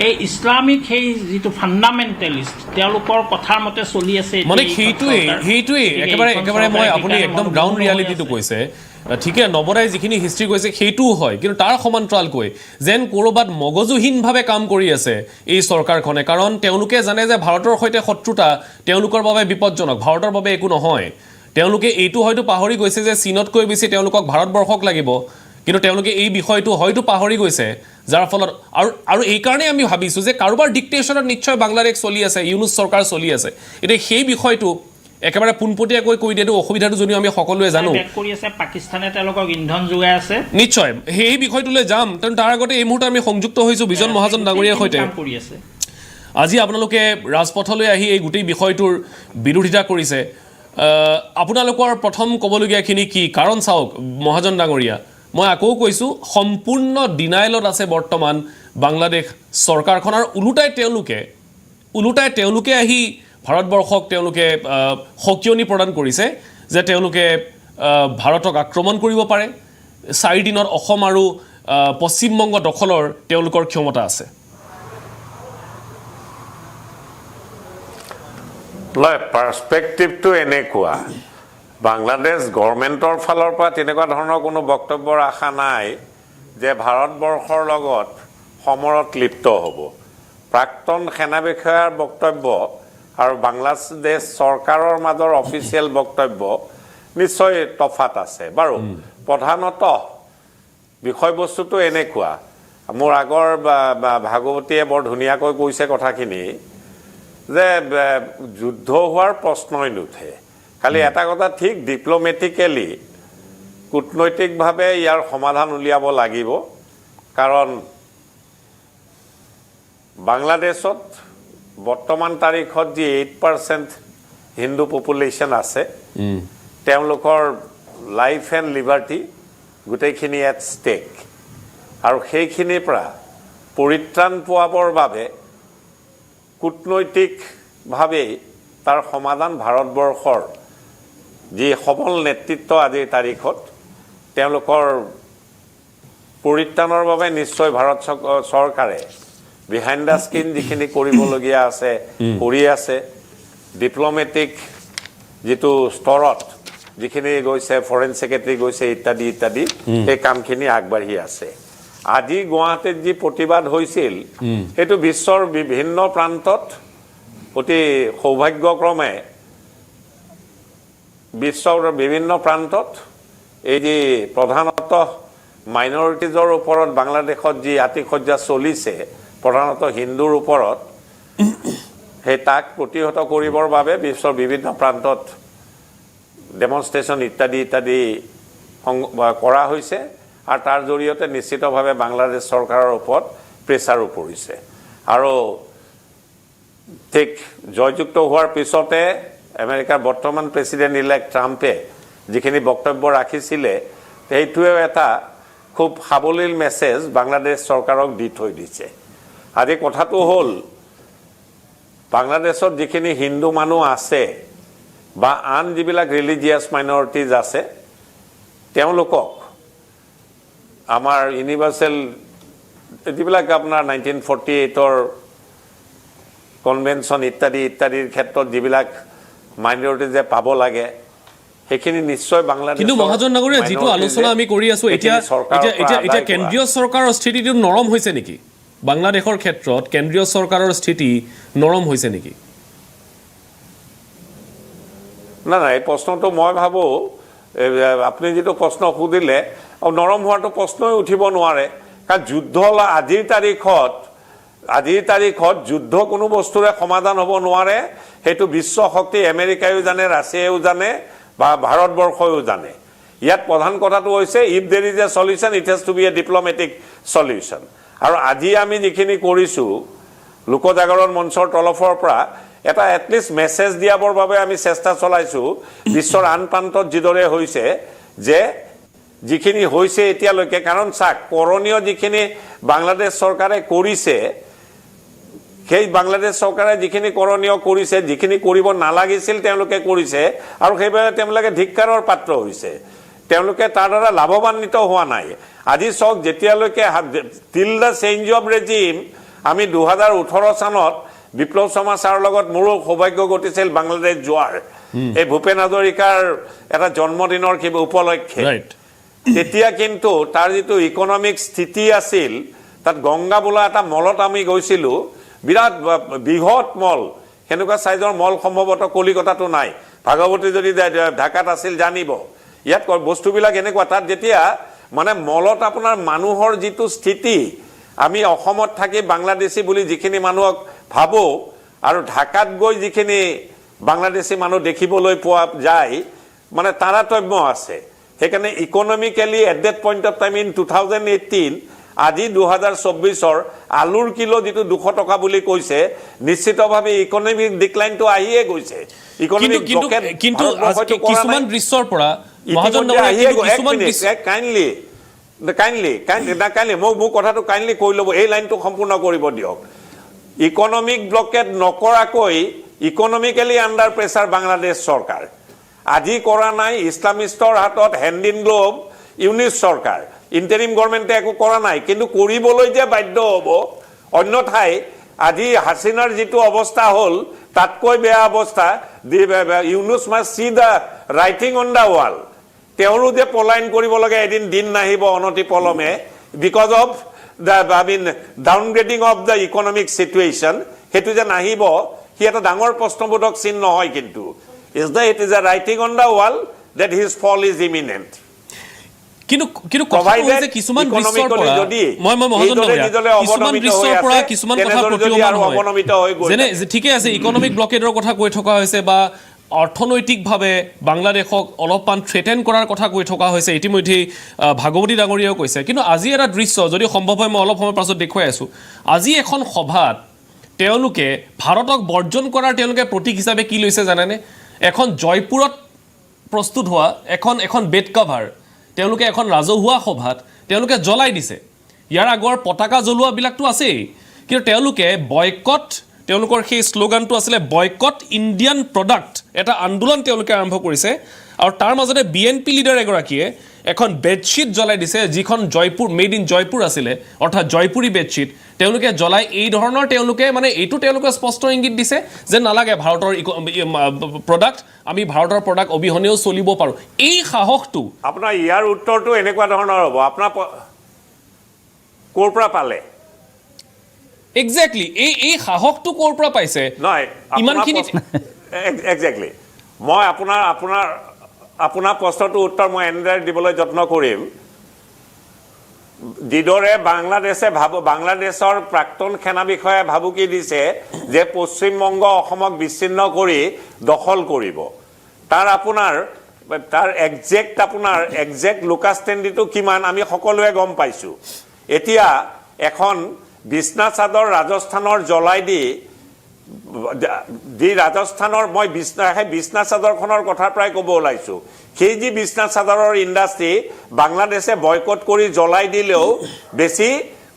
এই ইছলামিক সেই যিটো ফান্ডামেন্টালিষ্ট তেওঁলোকৰ কথাৰ মতে চলি আছে মানে সেইটোৱে একেবাৰে মই আপুনি একদম গ্ৰাউণ্ড ৰিয়ালিটিটো কৈছে ঠিকে নবৰাই যিখিনি হিষ্ট্ৰী কৈছে সেইটোও হয় কিন্তু তাৰ সমান্তৰালকৈ যেন ক'ৰবাত মগজুহীনভাৱে কাম কৰি আছে এই চৰকাৰখনে কাৰণ তেওঁলোকে জানে যে ভাৰতৰ সৈতে শত্ৰুতা তেওঁলোকৰ বাবে বিপদজনক ভাৰতৰ বাবে একো নহয় তেওঁলোকে এইটো হয়তো পাহৰি গৈছে যে চীনতকৈ বেছি তেওঁলোকক ভাৰতবৰ্ষক লাগিব কিন্তু তেওঁলোকে এই বিষয়টো হয়তো পাহৰি গৈছে যাৰ ফলত আৰু এই কাৰণে আমি ভাবিছো যে কাৰোবাৰ ডিক্টেশ্যনত নিশ্চয় বাংলাদেশ চলি আছে ইউনুছ চৰকাৰ চলি আছে এতিয়া সেই বিষয়টো একেবাৰে পুনপটীয়াকৈ কৈ দিয়াটো অসুবিধাটো যদিও আমি সকলোৱে জানো কৰি আছে পাকিস্তানে তেওঁলোকক ইন্ধন যোগাই আছে নিশ্চয় সেই বিষয়টোলৈ যাম কাৰণ তাৰ আগতে এই মুহূৰ্তত আমি সংযুক্ত হৈছো বিজন মহাজন ডাঙৰীয়াৰ সৈতে আজি আপোনালোকে ৰাজপথলৈ আহি এই গোটেই বিষয়টোৰ বিৰোধিতা কৰিছে আপোনালোকৰ প্ৰথম ক'বলগীয়াখিনি কি কাৰণ চাওক মহাজন ডাঙৰীয়া মই আকৌ কৈছো সম্পূৰ্ণ ডিনাইলত আছে বৰ্তমান বাংলাদেশ চৰকাৰখন আৰু উলুটাই তেওঁলোকে আহি ভাৰতবৰ্ষক তেওঁলোকে সকিয়নি প্ৰদান কৰিছে যে তেওঁলোকে ভাৰতক আক্ৰমণ কৰিব পাৰে 4 দিনত অসম আৰু পশ্চিমবংগ দখলৰ তেওঁলোকৰ ক্ষমতা আছে লয় পাৰ্সপেক্টিভটো এনেকুৱা বাংলাদেশ গভৰ্ণমেণ্টৰ ফালৰ পৰা তেনেকুৱা ধৰণৰ কোনো বক্তব্যৰ আশা নাই যে ভাৰতবৰ্ষৰ লগত সমৰত লিপ্ত হ'ব প্ৰাক্তন সেনা বিষয়াৰ বক্তব্য আৰু বাংলাদেশ চৰকাৰৰ মাজৰ অফিচিয়েল বক্তব্য নিশ্চয় তফাত আছে বাৰু প্ৰধানত বিষয়বস্তুটো এনেকুৱা মোৰ আগৰ ভাগৱতীয়ে বৰ ধুনীয়াকৈ কৈছে কথাখিনি যে যুদ্ধ হোৱাৰ প্ৰশ্নই নুঠে খালি এটা কথা ঠিক ডিপ্ল'মেটিক্যালি কূটনৈতিকভাৱে ইয়াৰ সমাধান উলিয়াব লাগিব কাৰণ বাংলাদেশত বৰ্তমান তাৰিখত যি 8% হিন্দু পপুলেশ্যন আছে তেওঁলোকৰ লাইফ এণ্ড লিবাৰ্টি গোটেইখিনি এট ষ্টেক আৰু সেইখিনিৰ পৰা পৰিত্ৰাণ পোৱাবৰ বাবে কূটনৈতিকভাৱে তাৰ সমাধান ভাৰতবৰ্ষৰ যি সবল নেতৃত্ব আজিৰ তাৰিখত তেওঁলোকৰ পৰিত্ৰাণৰ বাবে নিশ্চয় ভাৰত চৰকাৰে বিহাইণ্ড দ্য স্কিন যিখিনি কৰিবলগীয়া আছে কৰি আছে ডিপ্ল'মেটিক যিটো স্তৰত যিখিনি গৈছে ফৰেন ছেক্ৰেটাৰী গৈছে ইত্যাদি এই কামখিনি আগবাঢ়ি আছে আজি গুৱাহাটীত যি প্ৰতিবাদ হৈছিল সেইটো বিশ্বৰ বিভিন্ন প্ৰান্তত অতি সৌভাগ্যক্ৰমে বিশ্বৰ বিভিন্ন প্ৰান্তত এই যে প্ৰধানত মাইনৰিটিজৰ ওপৰত বাংলাদেশত যি আতিশয্যা চলিছে প্ৰধানত হিন্দুৰ ওপৰত সেই তাক প্ৰতিহত কৰিবৰ বাবে বিশ্বৰ বিভিন্ন প্ৰান্তত ডেমনষ্ট্ৰেশ্যন ইত্যাদি কৰা হৈছে আৰু তাৰ জৰিয়তে নিশ্চিতভাৱে বাংলাদেশ চৰকাৰৰ ওপৰত প্ৰেছাৰো পৰিছে আৰু ঠিক জয়যুক্ত হোৱাৰ পিছতে আমেৰিকাৰ বৰ্তমান প্ৰেছিডেণ্ট ইলেক্ট ট্ৰাম্পে যিখিনি বক্তব্য ৰাখিছিলে সেইটোৱেও এটা খুব সাৱলীল মেছেজ বাংলাদেশ চৰকাৰক দি থৈ দিছে আজি কথাটো হ'ল বাংলাদেশত যিখিনি হিন্দু মানুহ আছে বা আন যিবিলাক ৰিলিজিয়াছ মাইনৰিটিজ আছে তেওঁলোকক আমাৰ ইউনিভাৰ্চেল যিবিলাক আপোনাৰ 1948-ৰ কনভেনশ্যন ইত্যাদিৰ ক্ষেত্ৰত যিবিলাক মাইনৰিটিজে পাব লাগে সেইখিনি নিশ্চয় বাংলাদেশ কিন্তু মহাজন নাগৰীয়া যিটো আলোচনা আমি কৰি আছো এতিয়া কেন্দ্ৰীয় চৰকাৰৰ স্থিতিটো নৰম হৈছে নেকি বাংলাদেশৰ ক্ষেত্ৰত কেন্দ্ৰীয় চৰকাৰৰ স্থিতি নৰম হৈছে নেকি না এই প্ৰশ্নটো মই ভাবো আপুনি যেটো প্ৰশ্ন সুধিলে নৰম হোৱাটো প্ৰশ্নই উঠিব নোৱাৰে কাৰণ যুদ্ধ আজিৰ তাৰিখত যুদ্ধ কোনো বস্তুৰে সমাধান হ'ব নোৱাৰে হেতু বিশ্ব শক্তি আমেৰিকায়ো জানে ৰাছিয়ায়ো জানে বা ভাৰতবৰ্ষয়ো জানে ইয়াত প্ৰধান কথাটো হৈছে if there is a solution it has to be a diplomatic solution আৰু আজি আমি যিখিনি কৰিছো লোকজাগৰণ মঞ্চৰ তৰফৰ পৰা এটা এটলিষ্ট মেছেজ দিয়াবৰ বাবে আমি চেষ্টা চলাইছো বিশ্বৰ আন প্ৰান্তত যিদৰে হৈছে যে যিখিনি হৈছে এতিয়ালৈকে কাৰণ চাক কৰণীয় যিখিনি বাংলাদেশ চৰকাৰে কৰিছে সেই বাংলাদেশ চৰকাৰে যিখিনি কৰণীয় কৰিছে যিখিনি কৰিব নালাগিছিল তেওঁলোকে কৰিছে আৰু সেইবাবে তেওঁলোকে ধিক্কাৰৰ পাত্ৰ হৈছে তেওঁলোকে তাৰ দ্বাৰা লাভৱান্বিত হোৱা নাই আজি চক যেতিয়ালৈকে টিল দ্য চেঞ্জ অফ ৰেজিম আমি 2018 চনত বিপ্লৱ শৰ্মা ছাৰৰ লগত মোৰো সৌভাগ্য ঘটিছিল বাংলাদেশ যোৱাৰ এই ভূপেন হাজৰিকাৰ এটা জন্মদিনৰ কিবা উপলক্ষে তেতিয়া কিন্তু তাৰ যিটো ইকনমিক স্থিতি আছিল তাত গংগা বোলা এটা মলত আমি গৈছিলো বিৰাট বৃহৎ মল হেনুকা সাইজৰ মল সম্ভৱত কলিকতাটো নাই ভাগৱতী যদি ঢাকাত আছিল জানিব ইয়াত বস্তুবিলাক এনেকুৱা তাত যেতিয়া মানে মলত আপোনাৰ মানুহৰ যিটো স্থিতি আমি অসমত থাকি বাংলাদেশী বুলি যিখিনি মানুহক ভাবো আৰু ঢাকাত গৈ যিখিনি বাংলাদেশী মানুহ দেখিবলৈ পোৱা যায় মানে তাৰাতম্য আছে সেইকাৰণে economically at that point of time in 2018 আজি 2024ৰ আলুৰ কিলো যেটো 200 টকা বুলি কৈছে নিশ্চিতভাৱে ইকনমিক ডিক্লাইনটো আহিয়ে গৈছে ইকনমিক কিন্তু কিছুমান দৃশ্যৰ পৰা মহাজন কাইণ্ডলি মোক কথাটো কাইণ্ডলি কৈ ল'ব এই লাইনটো সম্পূৰ্ণ কৰিব দিয়ক ইকনমিক ব্লকেট নকৰাকৈ ইকনমিক্যালি আন্ডাৰ প্ৰেছাৰ বাংলাদেশ চৰকাৰ আজি কৰা নাই ইছলামিষ্টৰ হাতত হেণ্ড ইন গ্লোভ ইউনিট চৰকাৰ ইন্টাৰিম গভৰ্নমেন্টে একো কৰা নাই কিন্তু কৰিবলৈ যে বাধ্য হ'ব অন্যথাই আজি হাসিনাৰ যেটো অৱস্থা হল তাতকৈ বেয়া অৱস্থা Yunus must see the writing on the wall তেওৰো যে পলাইন কৰিব লাগে এদিন দিন নাহিব অনতি পলমে because of the downgrading of the economic situation হেতু যে নাহিব হি এটা ডাঙৰ প্ৰশ্নবোধক চিন নহয় কিন্তু it is a writing on the wall that his ফল ইজ ইমিনেন্ট কিন্তু কিছুমান দৃশ্যৰ পৰা মই মহাজন কিছুমান দৃশ্যৰ পৰা কিছুমান কথা প্ৰতিয়মান হয় যেনে ঠিকে আছে ইকনমিক ব্লকেডৰ কথা কৈ থকা হৈছে বা অৰ্থনৈতিকভাৱে বাংলাদেশক অলপমান থ্ৰেটেন কৰাৰ কথা কৈ থকা হৈছে ইতিমধ্যে ভাগৱতী ডাঙৰীয়াও কৈছে কিন্তু আজি এটা দৃশ্য যদি সম্ভৱ হয় মই অলপ সময় পাছত দেখুৱাই আছো আজি এখন সভাত তেওঁলোকে ভাৰতক বৰ্জন কৰাৰ তেওঁলোকে প্ৰতীক হিচাপে কি লৈছে জানেনে এখন জয়পুৰত প্ৰস্তুত হোৱা এখন বেড কভাৰ তেওঁলোকে এখন ৰাজহুৱা সভাত তেওঁলোকে জ্বলাই দিছে ইয়াৰ আগৰ পতাকা জ্বলোৱাবিলাকটো আছেই কিন্তু তেওঁলোকে বয়কট তেওঁলোকৰ সেই স্লোগানটো আছিলে বয়কট ইণ্ডিয়ান প্ৰডাক্ট এটা আন্দোলন তেওঁলোকে আৰম্ভ কৰিছে আৰু তাৰ মাজতে বিএনপি লিডাৰ এগৰাকীয়ে এখন বেডশ্বীট জ্বলাই দিছে যিখন জয়পুৰ মেড ইন জয়পুৰ আছিলে অৰ্থাৎ জয়পুৰী বেডশ্বীট তেওঁলোকে জ্বলাই এই ধৰণৰ তেওঁলোকে মানে এইটো তেওঁলোকে স্পষ্ট ইংগিত দিছে যে নালাগে ভাৰতৰ প্ৰডাক্ট আমি ভাৰতৰ প্ৰডাক্ট অবিহনেও চলিব পাৰো এই সাহসটো আপোনাৰ ইয়াৰ উত্তৰটো এনেকুৱা ধৰণৰ হ'ব আপোনাৰ ক'ৰ পৰা পালে এক্স্যাক্টলি এই সাহসটো ক'ৰ পৰা পাইছে নহয় ইমানখিনি এক্স্যাক্টলি মই আপোনাৰ প্ৰশ্নটো উত্তৰ মই এনেদৰে দিবলৈ যত্ন কৰিম যিদৰে বাংলাদেশৰ প্ৰাক্তন সেনা বিষয়া ভাবুকি দিছে যে পশ্চিমবংগ অসমক বিচ্ছিন্ন কৰি দখল কৰিব তাৰ এক্সাক্ট লোকাষ্টেণ্ডিটো কিমান আমি সকলোৱে গম পাইছো এতিয়া এখন বিছনা চাদৰ ৰাজস্থানৰ জ্বলাই দি যি ৰাজস্থানৰ মই বিছনা চাদৰখনৰ কথাৰ পৰাই ক'ব ওলাইছোঁ সেই যি বিছনা চাদৰৰ ইণ্ডাষ্ট্ৰী বাংলাদেশে বয়কট কৰি জ্বলাই দিলেও বেছি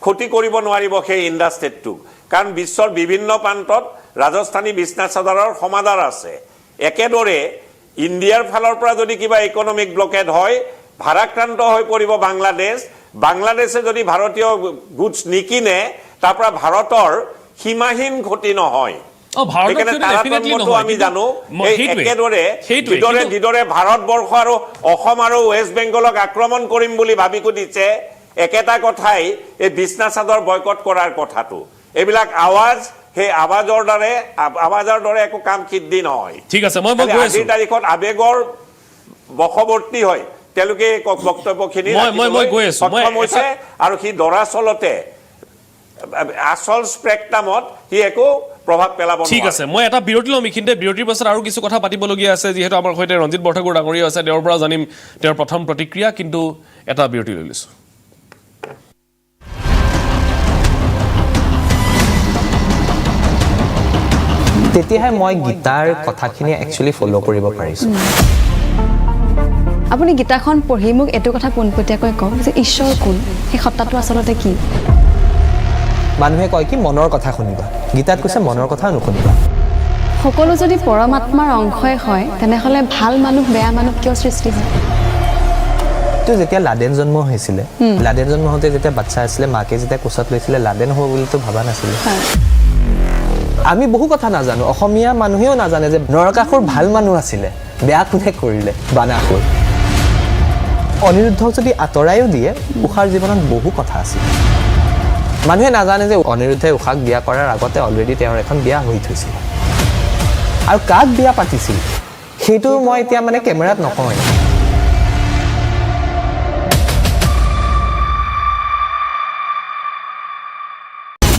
ক্ষতি কৰিব নোৱাৰিব সেই ইণ্ডাষ্ট্ৰীটোক কাৰণ বিশ্বৰ বিভিন্ন প্ৰান্তত ৰাজস্থানী বিছনা চাদৰৰ সমাদাৰ আছে একেদৰে ইণ্ডিয়াৰ ফালৰ পৰা যদি কিবা ইকনমিক ব্লকেড হয় ভাৰাক্ৰান্ত হৈ পৰিব বাংলাদেশে যদি ভাৰতীয় গুডছ নিকিনে তাৰ পৰা ভাৰতৰ সীমাহীন ক্ষতি নহয় আমি জানো যিদৰে ভাৰতবৰ্ষ আৰু অসম আৰু ৱেষ্ট বেংগলক আক্ৰমণ কৰিম বুলি ভাবি দিছে একেটা কথাই এই বিছনা চাদৰ বয়কট কৰাৰ কথাটো এইবিলাক আৱাজ সেই আৱাজৰ দৰে একো কাম সিদ্ধি নহয় ঠিক আছে মই আজিৰ তাৰিখত আবেগৰ বশৱৰ্তী হয় তেওঁলোকে বক্তব্যখিনি সক্ষম হৈছে আৰু সি দৰাচলতে আসল স্পেক্ট্ৰামত সি একো প্ৰভাৱ পেলাব ঠিক আছে মই এটা বিৰতি লম এইখিনিতে বিৰতিৰ পাছত আৰু কিছু কথা পাতিবলগীয়া আছে যিহেতু আমাৰ সৈতে ৰঞ্জিত বৰঠাকুৰ ডাঙৰীয়া আছে তেওঁৰ পৰা জানিম তেওঁৰ প্ৰথম প্ৰতিক্ৰিয়া কিন্তু এটা বিৰতি লৈ লৈছোঁ তেতিয়াহে মই গীতাৰ কথাখিনি একচুৱেলি ফ'ল' কৰিব পাৰিছোঁ আপুনি গীতাখন পঢ়ি মোক এইটো কথা পোনপটীয়াকৈ কওক যে ঈশ্বৰ কোন সেই সত্তাটো আচলতে কি মানুহে কয় কি মনৰ কথা শুনিবা গীতাত কৈছে মনৰ কথা নুশুনিবা সকলো যদি পৰমাত্মাৰ অংশই হয় তেনেহ'লে ভাল মানুহ বেয়া মানুহ কিয় সৃষ্টি হয় তো যেতিয়া লাডেন জন্ম হৈছিলে লাডেন জন্ম হওঁতে যেতিয়া বাচ্চা আছিলে মাকে যেতিয়া কোচত লৈছিলে লাডেন হ'ব বুলিতো ভবা নাছিলে আমি বহু কথা নাজানো অসমীয়া মানুহেও নাজানে যে নৰকাসুৰ ভাল মানুহ আছিলে বেয়া কোনে কৰিলে বানাসুৰ অনিৰুদ্ধক যদি আঁতৰাইও দিয়ে উষাৰ জীৱনত বহু কথা আছিল মানুহে নাজানে যে অনিৰুদ্ধে উষাক বিয়া কৰাৰ আগতে অলৰেডি তেওঁৰ এখন বিয়া হৈ থৈছিল আৰু কাক বিয়া পাতিছিল সেইটো মই এতিয়া মানে কেমেৰাত নকওঁ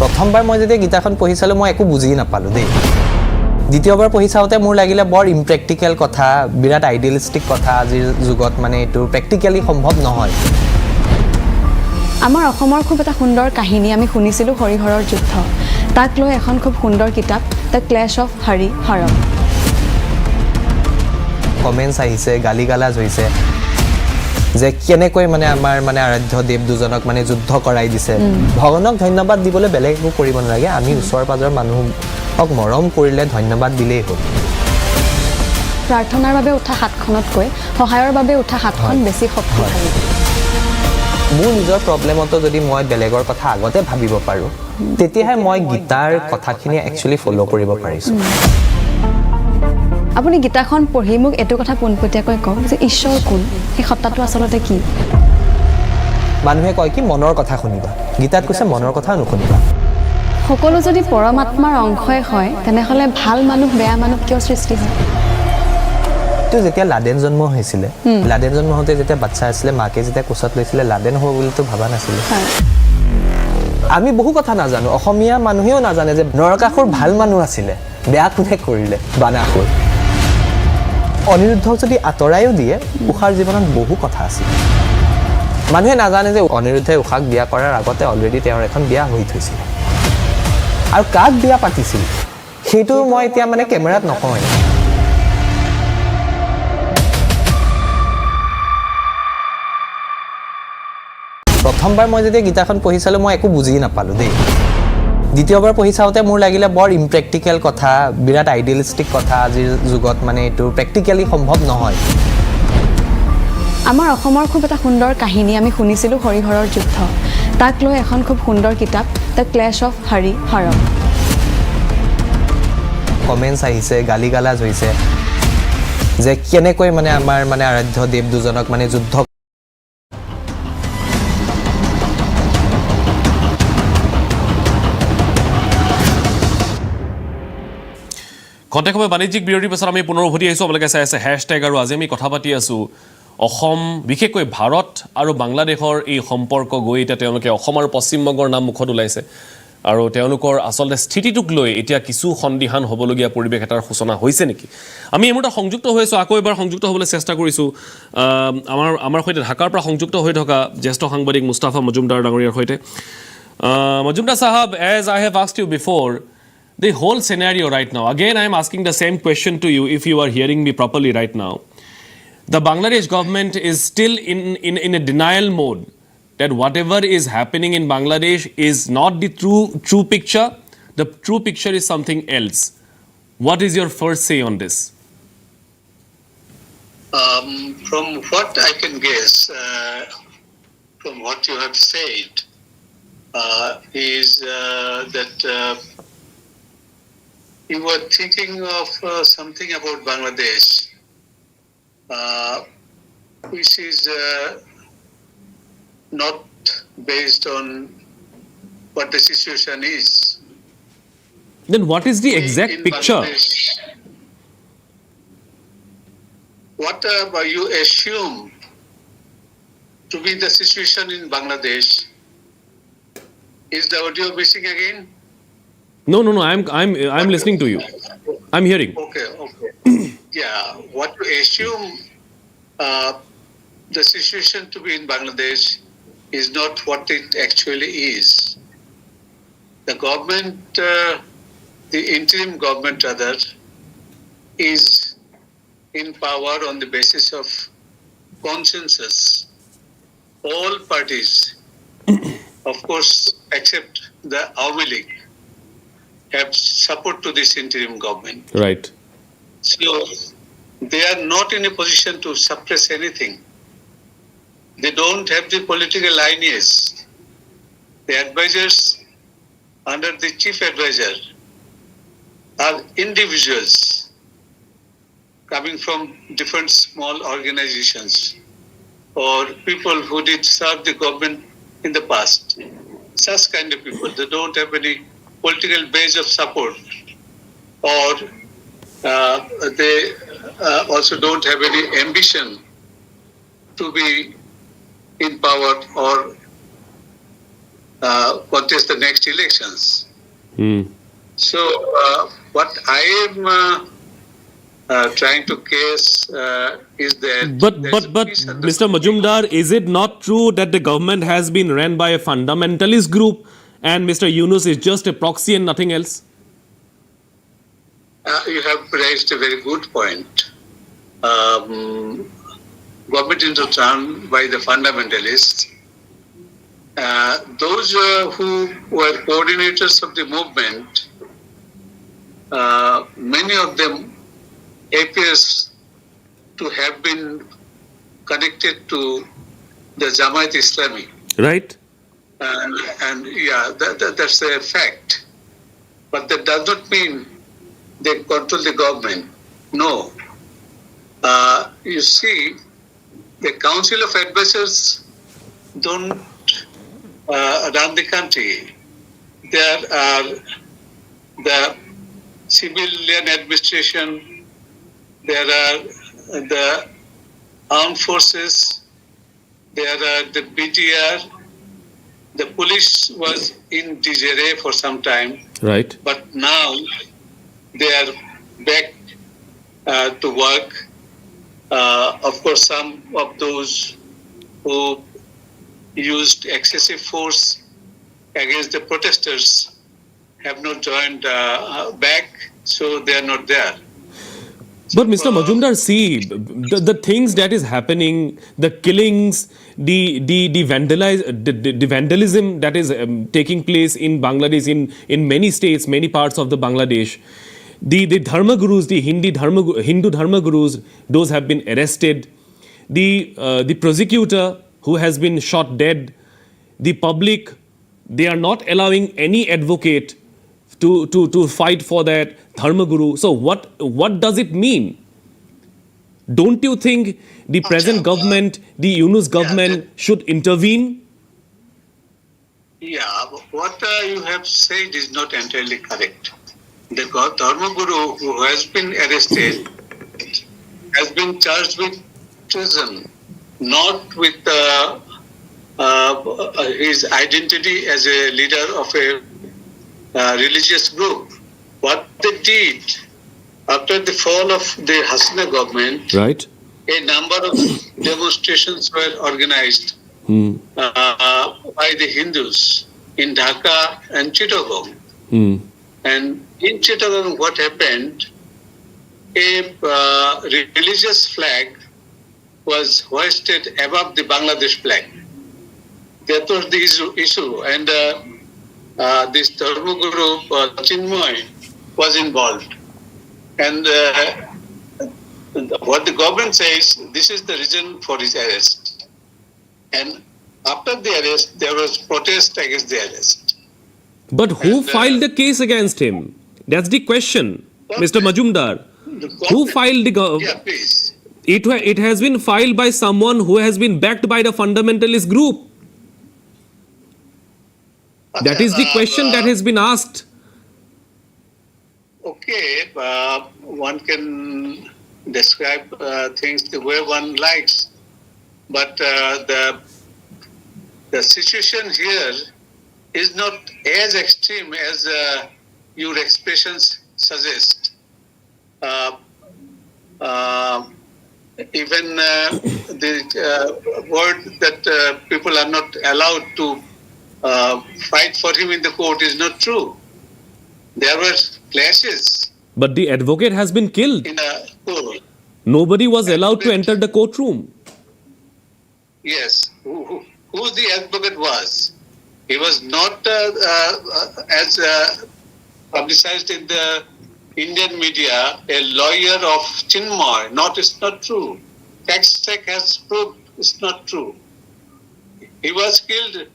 প্ৰথমবাৰ মই যেতিয়া গীতাখন পঢ়ি চালোঁ মই একো বুজি নাপালোঁ দেই দ্বিতীয়বাৰ পঢ়ি চাওঁতে মোৰ লাগিলে বৰ ইম্প্ৰেক্টিকেল কথা বিৰাট আইডিয়েলিষ্টিক কথা আজিৰ যুগত মানে এইটো প্ৰেক্টিকেলি সম্ভৱ নহয় আমাৰ অসমৰ খুব এটা সুন্দৰ কাহিনী আমি শুনিছিলোঁ হৰিহৰৰ যুদ্ধ তাক লৈ এখন খুব সুন্দৰ কিতাপ the clash of Harihar comments আহিছে গালি গালাজ হৈছে যে কেনেকৈ মানে আমাৰ মানে আৰাধ্য দেৱ দুজনক মানে যুদ্ধ কৰাই দিছে ভগৱানক ধন্যবাদ দিবলৈ বেলেগ একো কৰিব নালাগে আমি ওচৰ পাজৰৰ মানুহক মৰম কৰিলে ধন্যবাদ দিলেই হ'ল প্ৰাৰ্থনাৰ বাবে উঠা হাতখনতকৈ সহায়ৰ বাবে উঠা হাতখন বেছি শক্তিশালী মোৰ নিজৰ প্ৰব্লেমতো যদি মই বেলেগৰ কথা আগতে ভাবিব পাৰোঁ তেতিয়াহে মই গীতাৰ কথাখিনি একচুৱেলি ফ'ল' কৰিব পাৰিছোঁ আপুনি গীতাখন পঢ়ি মোক এইটো কথা পোনপটীয়াকৈ কওক যে ঈশ্বৰ কোন সেই সত্তাটো আচলতে কি মানুহে কয় কি মনৰ কথা শুনিবা গীতাত কৈছে মনৰ কথা নুশুনিবা সকলো যদি পৰমাত্মাৰ অংশই হয় তেনেহ'লে ভাল মানুহ বেয়া মানুহ কিয় সৃষ্টি হয় তো যেতিয়া লাডেন জন্ম হৈছিলে লাডেন জন্ম হওঁতে যেতিয়া বাচ্চা আছিলে মাকে যেতিয়া কোচত লৈছিলে লাডেন হ'ব বুলিতো ভবা নাছিলে আমি বহু কথা নাজানো অসমীয়া মানুহেও নাজানে যে নৰকাসুৰ ভাল মানুহ আছিলে বেয়া কোনে কৰিলে বানাসুৰ অনিৰুদ্ধক যদি আঁতৰাইও দিয়ে উষাৰ জীৱনত বহু কথা আছিল মানুহে নাজানে যে অনিৰুদ্ধে উষাক বিয়া কৰাৰ আগতে অলৰেডি তেওঁৰ এখন বিয়া হৈ থৈছিল আৰু কাক বিয়া পাতিছিল সেইটো মই এতিয়া মানে কেমেৰাত নকওঁ প্ৰথমবাৰ মই যেতিয়া গীতাখন পঢ়ি চালোঁ মই একো বুজি নাপালোঁ দেই দ্বিতীয়বাৰ পঢ়ি চাওঁতে মোৰ লাগিলে বৰ ইম্প্ৰেক্টিকেল কথা বিৰাট আইডিয়েলিষ্টিক কথা আজিৰ যুগত মানে এইটো প্ৰেক্টিকেলি সম্ভৱ নহয় আমাৰ অসমৰ খুব এটা সুন্দৰ কাহিনী আমি শুনিছিলোঁ হৰিহৰৰ যুদ্ধ তাক লৈ এখন খুব সুন্দৰ কিতাপ the clash of Harihar comments আহিছে গালি গালাজ হৈছে যে কেনেকৈ মানে আমাৰ মানে আৰাধ্য দেৱ দুজনক মানে যুদ্ধ খন্তেক সময় বাণিজ্যিক বিৰতিৰ পাছত আমি পুনৰ উভতি আহিছোঁ আপোনালোকে চাই আছে হেশ্বটেগ আৰু আজি আমি কথা পাতি আছোঁ অসম বিশেষকৈ ভাৰত আৰু বাংলাদেশৰ এই সম্পৰ্ক গৈ এতিয়া তেওঁলোকে অসম আৰু পশ্চিমবংগৰ নাম মুখত ওলাইছে আৰু তেওঁলোকৰ আচলতে স্থিতিটোক লৈ এতিয়া কিছু সন্দিহান হ'বলগীয়া পৰিৱেশ এটাৰ সূচনা হৈছে নেকি আমি এই মুহূৰ্তত সংযুক্ত হৈ আছোঁ আকৌ এবাৰ সংযুক্ত হ'বলৈ চেষ্টা কৰিছোঁ আমাৰ সৈতে ঢাকাৰ পৰা সংযুক্ত হৈ থকা জ্যেষ্ঠ সাংবাদিক মুস্তাফা মজুমদাৰ ডাঙৰীয়াৰ সৈতে মজুমদাৰ সাহাব, as I have asked you before, the whole scenario right now, again I am asking the same question to you if you are hearing me properly right now. The Bangladesh government is still in a denial mode that whatever is happening in Bangladesh is not the true picture. The true picture is something else. What is your first say on this? From what I can guess, from what you have said, is that you were thinking of something about Bangladesh, which is not based on what the situation is. Then what is the exact picture? Whatever you assume to be the situation in Bangladesh, is the audio missing again? No. I'm listening to you. I'm hearing. Okay. Yeah, what you assume the situation to be in Bangladesh is not what it actually is. The government, the interim government rather, is in power on the basis of consensus. All parties, of course, except the 𝐒𝐈𝐒𝐒, have support to this interim government. Right. So they are not in a position to suppress anything. They don't have the political lineage. The advisors under the chief advisor are individuals coming from different small organizations or people who did serve the government in the past. Such kind of people, they don't have any political base of support, or they also don't have any ambition to be in power or contest the next elections. So what I am trying to case is that. But Mr. Majumdar, is it not true that the government has been run by a fundamentalist group and Mr. Yunus is just a proxy and nothing else? You have raised a very good point. Government is run by the fundamentalists. Those who were coordinators of the movement, many of them appears to have been connected to the Jamaat Islami. Right. And yeah, that's a fact. But that does not mean they control the government. No. You see, the Council of Advisors don't run the country. There are the civilian administration, there are the armed forces, there are the BTR. The police was in disarray for some time. Right. But now they are back to work. Of course, some of those who used excessive force against the protesters have not joined back, so they are not there. But Mr. Majumdar, see, the things that is happening, the killings, the vandalism that is taking place in Bangladesh, in many states, many parts of the Bangladesh, the dharma gurus, the Hindu dharma gurus, those have been arrested. The prosecutor who has been shot dead, the public, they are not allowing any advocate to fight for that dharma guru. So what does it mean? Don't you think the present government, the Yunus government, should intervene? Yeah, what you have said is not entirely correct. The dharma guru who has been arrested has been charged with treason, not with his identity as a leader of a religious group. What they did after the fall of the Hasina government, right, a number of demonstrations were organized by the Hindus in Dhaka and Chittagong. And in 2000, what happened? A religious flag was hoisted above the Bangladesh flag. That was the issue. And this Dharma Guru Chinmoy was involved. And what the government says, this is the reason for his arrest. And after the arrest, there was protest against the arrest. But who filed the case against him? That's the question, Mr. Majumdar. Who filed the... Yeah, please. It has been filed by someone who has been backed by the fundamentalist group. That is the question that has been asked. Okay, one can describe things the way one likes, but the situation here is not as extreme as your expressions suggest. Even the word that people are not allowed to fight for him in the court is not true. There were clashes. But the advocate has been killed. In a court. Nobody was allowed to enter the courtroom. Yes. Who the advocate was? He was not as publicized in the Indian media, a lawyer of Chinmoy. It's not true. 𝐶𝐶 has proved it's not true. He was killed.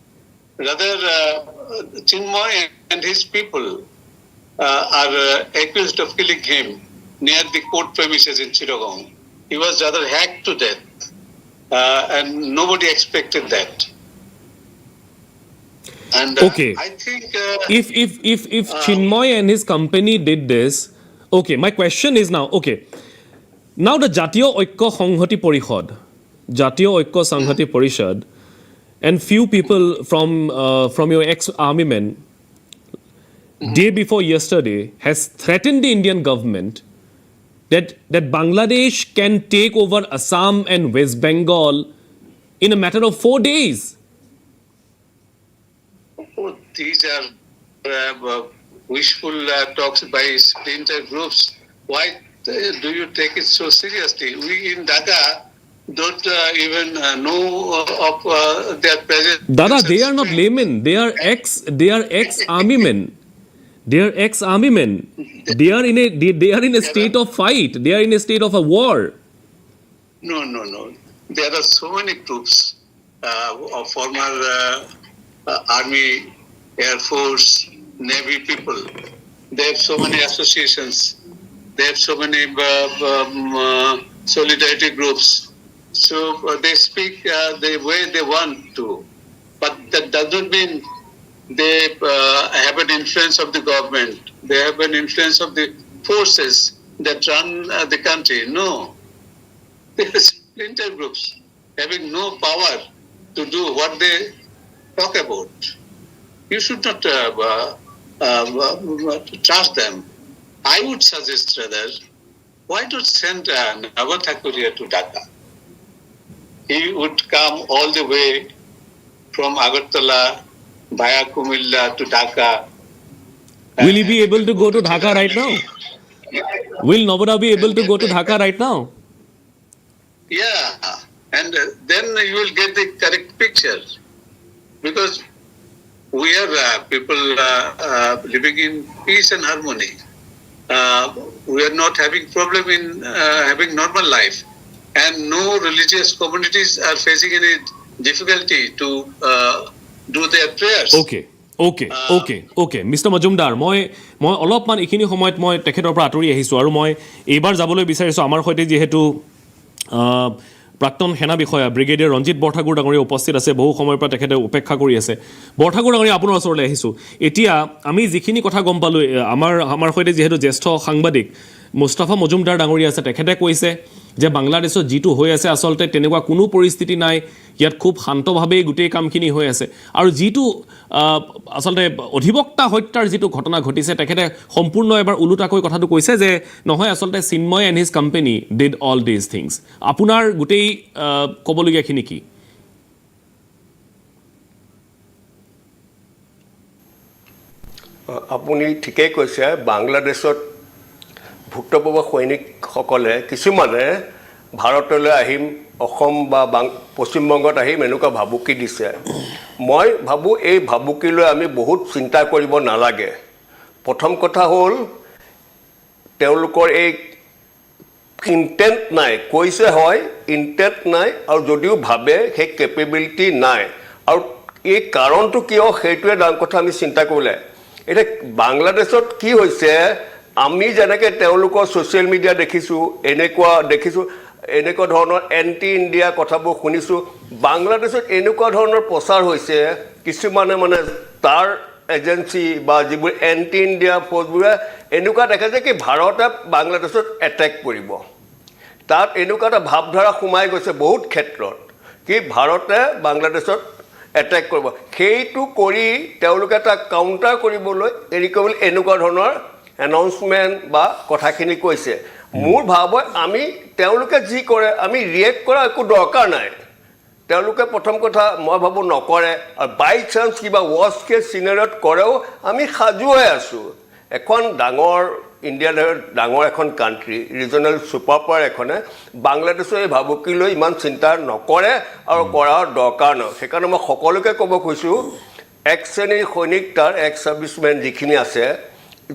Rather, Chinmoy and his people are accused of killing him near the court premises in Chittagong. He was rather hacked to death, and nobody expected that. And okay. I think if Chinmoy and his company did this, okay, my question is now, okay, now the Jatiyo Oikko Songhati Porishod, and few people from your ex-army men, day before yesterday, has threatened the Indian government that Bangladesh can take over Assam and West Bengal in a matter of 4 days. These are wishful talks by splinter groups. Why do you take it so seriously? We in Dhaka don't even know of their presence. Dada, they are not laymen. They are ex-army men. They are ex-army men. They are in a state of fight. They are in a state of a war. No. There are so many groups of former army, Air Force, Navy people. They have so many associations. They have so many solidarity groups. So they speak the way they want to. But that doesn't mean they have an influence of the government. They have an influence of the forces that run the country. No. They are splinter groups having no power to do what they talk about. You should not trust them. I would suggest rather, why not send Nawab Thakuria to Dhaka? He would come all the way from Agartala via Kumilla to Dhaka. Will he be able to go to Dhaka right now? Will Nawab be able to go to Dhaka right now? Yeah, and then you will get the correct picture. Because we are people living in peace and harmony. We are not having problem in having normal life. And no religious communities are facing any difficulty to do their prayers. Okay. Mr. Majumdar, মই অলপমান এইখিনি সময়ত মই তেখেতৰ পৰা আঁতৰি আহিছোঁ আৰু মই এইবাৰ যাবলৈ বিচাৰিছোঁ আমাৰ সৈতে যিহেতু প্ৰাক্তন সেনা বিষয়া ব্ৰিগেডিয়াৰ ৰঞ্জিত বৰঠাকুৰ ডাঙৰীয়া উপস্থিত আছে, বহু সময়ৰ পৰা তেখেতে উপেক্ষা কৰি আছে। বৰঠাকুৰ ডাঙৰীয়া, আপোনাৰ ওচৰলৈ আহিছোঁ। এতিয়া আমি যিখিনি কথা গম পালোঁ, আমাৰ সৈতে যিহেতু জ্যেষ্ঠ সাংবাদিক মুস্তাফা মজুমদাৰ ডাঙৰীয়া আছে, তেখেতে কৈছে যে বাংলাদেশত যিটো হৈ আছে আচলতে তেনেকুৱা কোনো পৰিস্থিতি নাই, ইয়াত খুব শান্তভাৱেই গোটেই কামখিনি হৈ আছে। আৰু যিটো আচলতে অধিবক্তা হত্যাৰ যিটো ঘটনা ঘটিছে, তেখেতে সম্পূৰ্ণ এবাৰ ওলোটাকৈ কথাটো কৈছে যে নহয়, আচলতে Chinmoy and his company did all these things. আপোনাৰ গোটেই ক'বলগীয়াখিনি কি? আপুনি ঠিকেই কৈছে বাংলাদেশত ভূতপূৰ্ব সৈনিকসকলে কিছুমানে ভাৰতলৈ আহিম অসম বা পশ্চিমবংগত আহিম এনেকুৱা ভাবুকি দিছে মই ভাবোঁ এই ভাবুকিলৈ আমি বহুত চিন্তা কৰিব নালাগে প্ৰথম কথা হ'ল তেওঁলোকৰ এই ইণ্টেণ্ট নাই কৈছে হয় ইণ্টেণ্ট নাই আৰু যদিও ভাবে সেই কেপেবিলিটি নাই আৰু এই কাৰণটো কিয় সেইটোৱে ডাঙৰ কথা আমি চিন্তা কৰিলে এতিয়া বাংলাদেশত কি হৈছে আমি যেনেকৈ তেওঁলোকৰ ছ'চিয়েল মিডিয়া দেখিছোঁ এনেকুৱা ধৰণৰ এণ্টি ইণ্ডিয়া কথাবোৰ শুনিছোঁ বাংলাদেশত এনেকুৱা ধৰণৰ প্ৰচাৰ হৈছে কিছুমানে মানে তাৰ এজেঞ্চি বা যিবোৰ এণ্টি ইণ্ডিয়া ফ'ৰ্চবোৰে এনেকুৱা দেখা যায় কি ভাৰতে বাংলাদেশত এটেক কৰিব তাত এনেকুৱা এটা ভাৱধাৰা সোমাই গৈছে বহুত ক্ষেত্ৰত কি ভাৰতে বাংলাদেশত এটেক কৰিব সেইটো কৰি তেওঁলোকে এটা কাউণ্টাৰ কৰিবলৈ এনেকুৱা ধৰণৰ এনাউন্সমেণ্ট বা কথাখিনি কৈছে মোৰ ভাৱ হয় আমি তেওঁলোকে যি কৰে আমি ৰিয়েক্ট কৰা একো দৰকাৰ নাই তেওঁলোকে প্ৰথম কথা মই ভাবোঁ নকৰে আৰু বাই চান্স কিবা ৱৰ্ষ্ট কেছ চিনাৰিঅ'ত কৰেও আমি সাজু হৈ আছোঁ এখন ইণ্ডিয়াৰ ডাঙৰ এখন কাণ্ট্ৰি ৰিজনেল ছুপাৰ পাৱাৰ এখনে বাংলাদেশৰ এই ভাবুকিলৈ ইমান চিন্তা নকৰে আৰু কৰাৰ দৰকাৰ নহয় সেইকাৰণে মই সকলোকে ক'ব খুজিছোঁ এক শ্ৰেণীৰ সৈনিক তাৰ এক্স ছাৰ্ভিচমেন যিখিনি আছে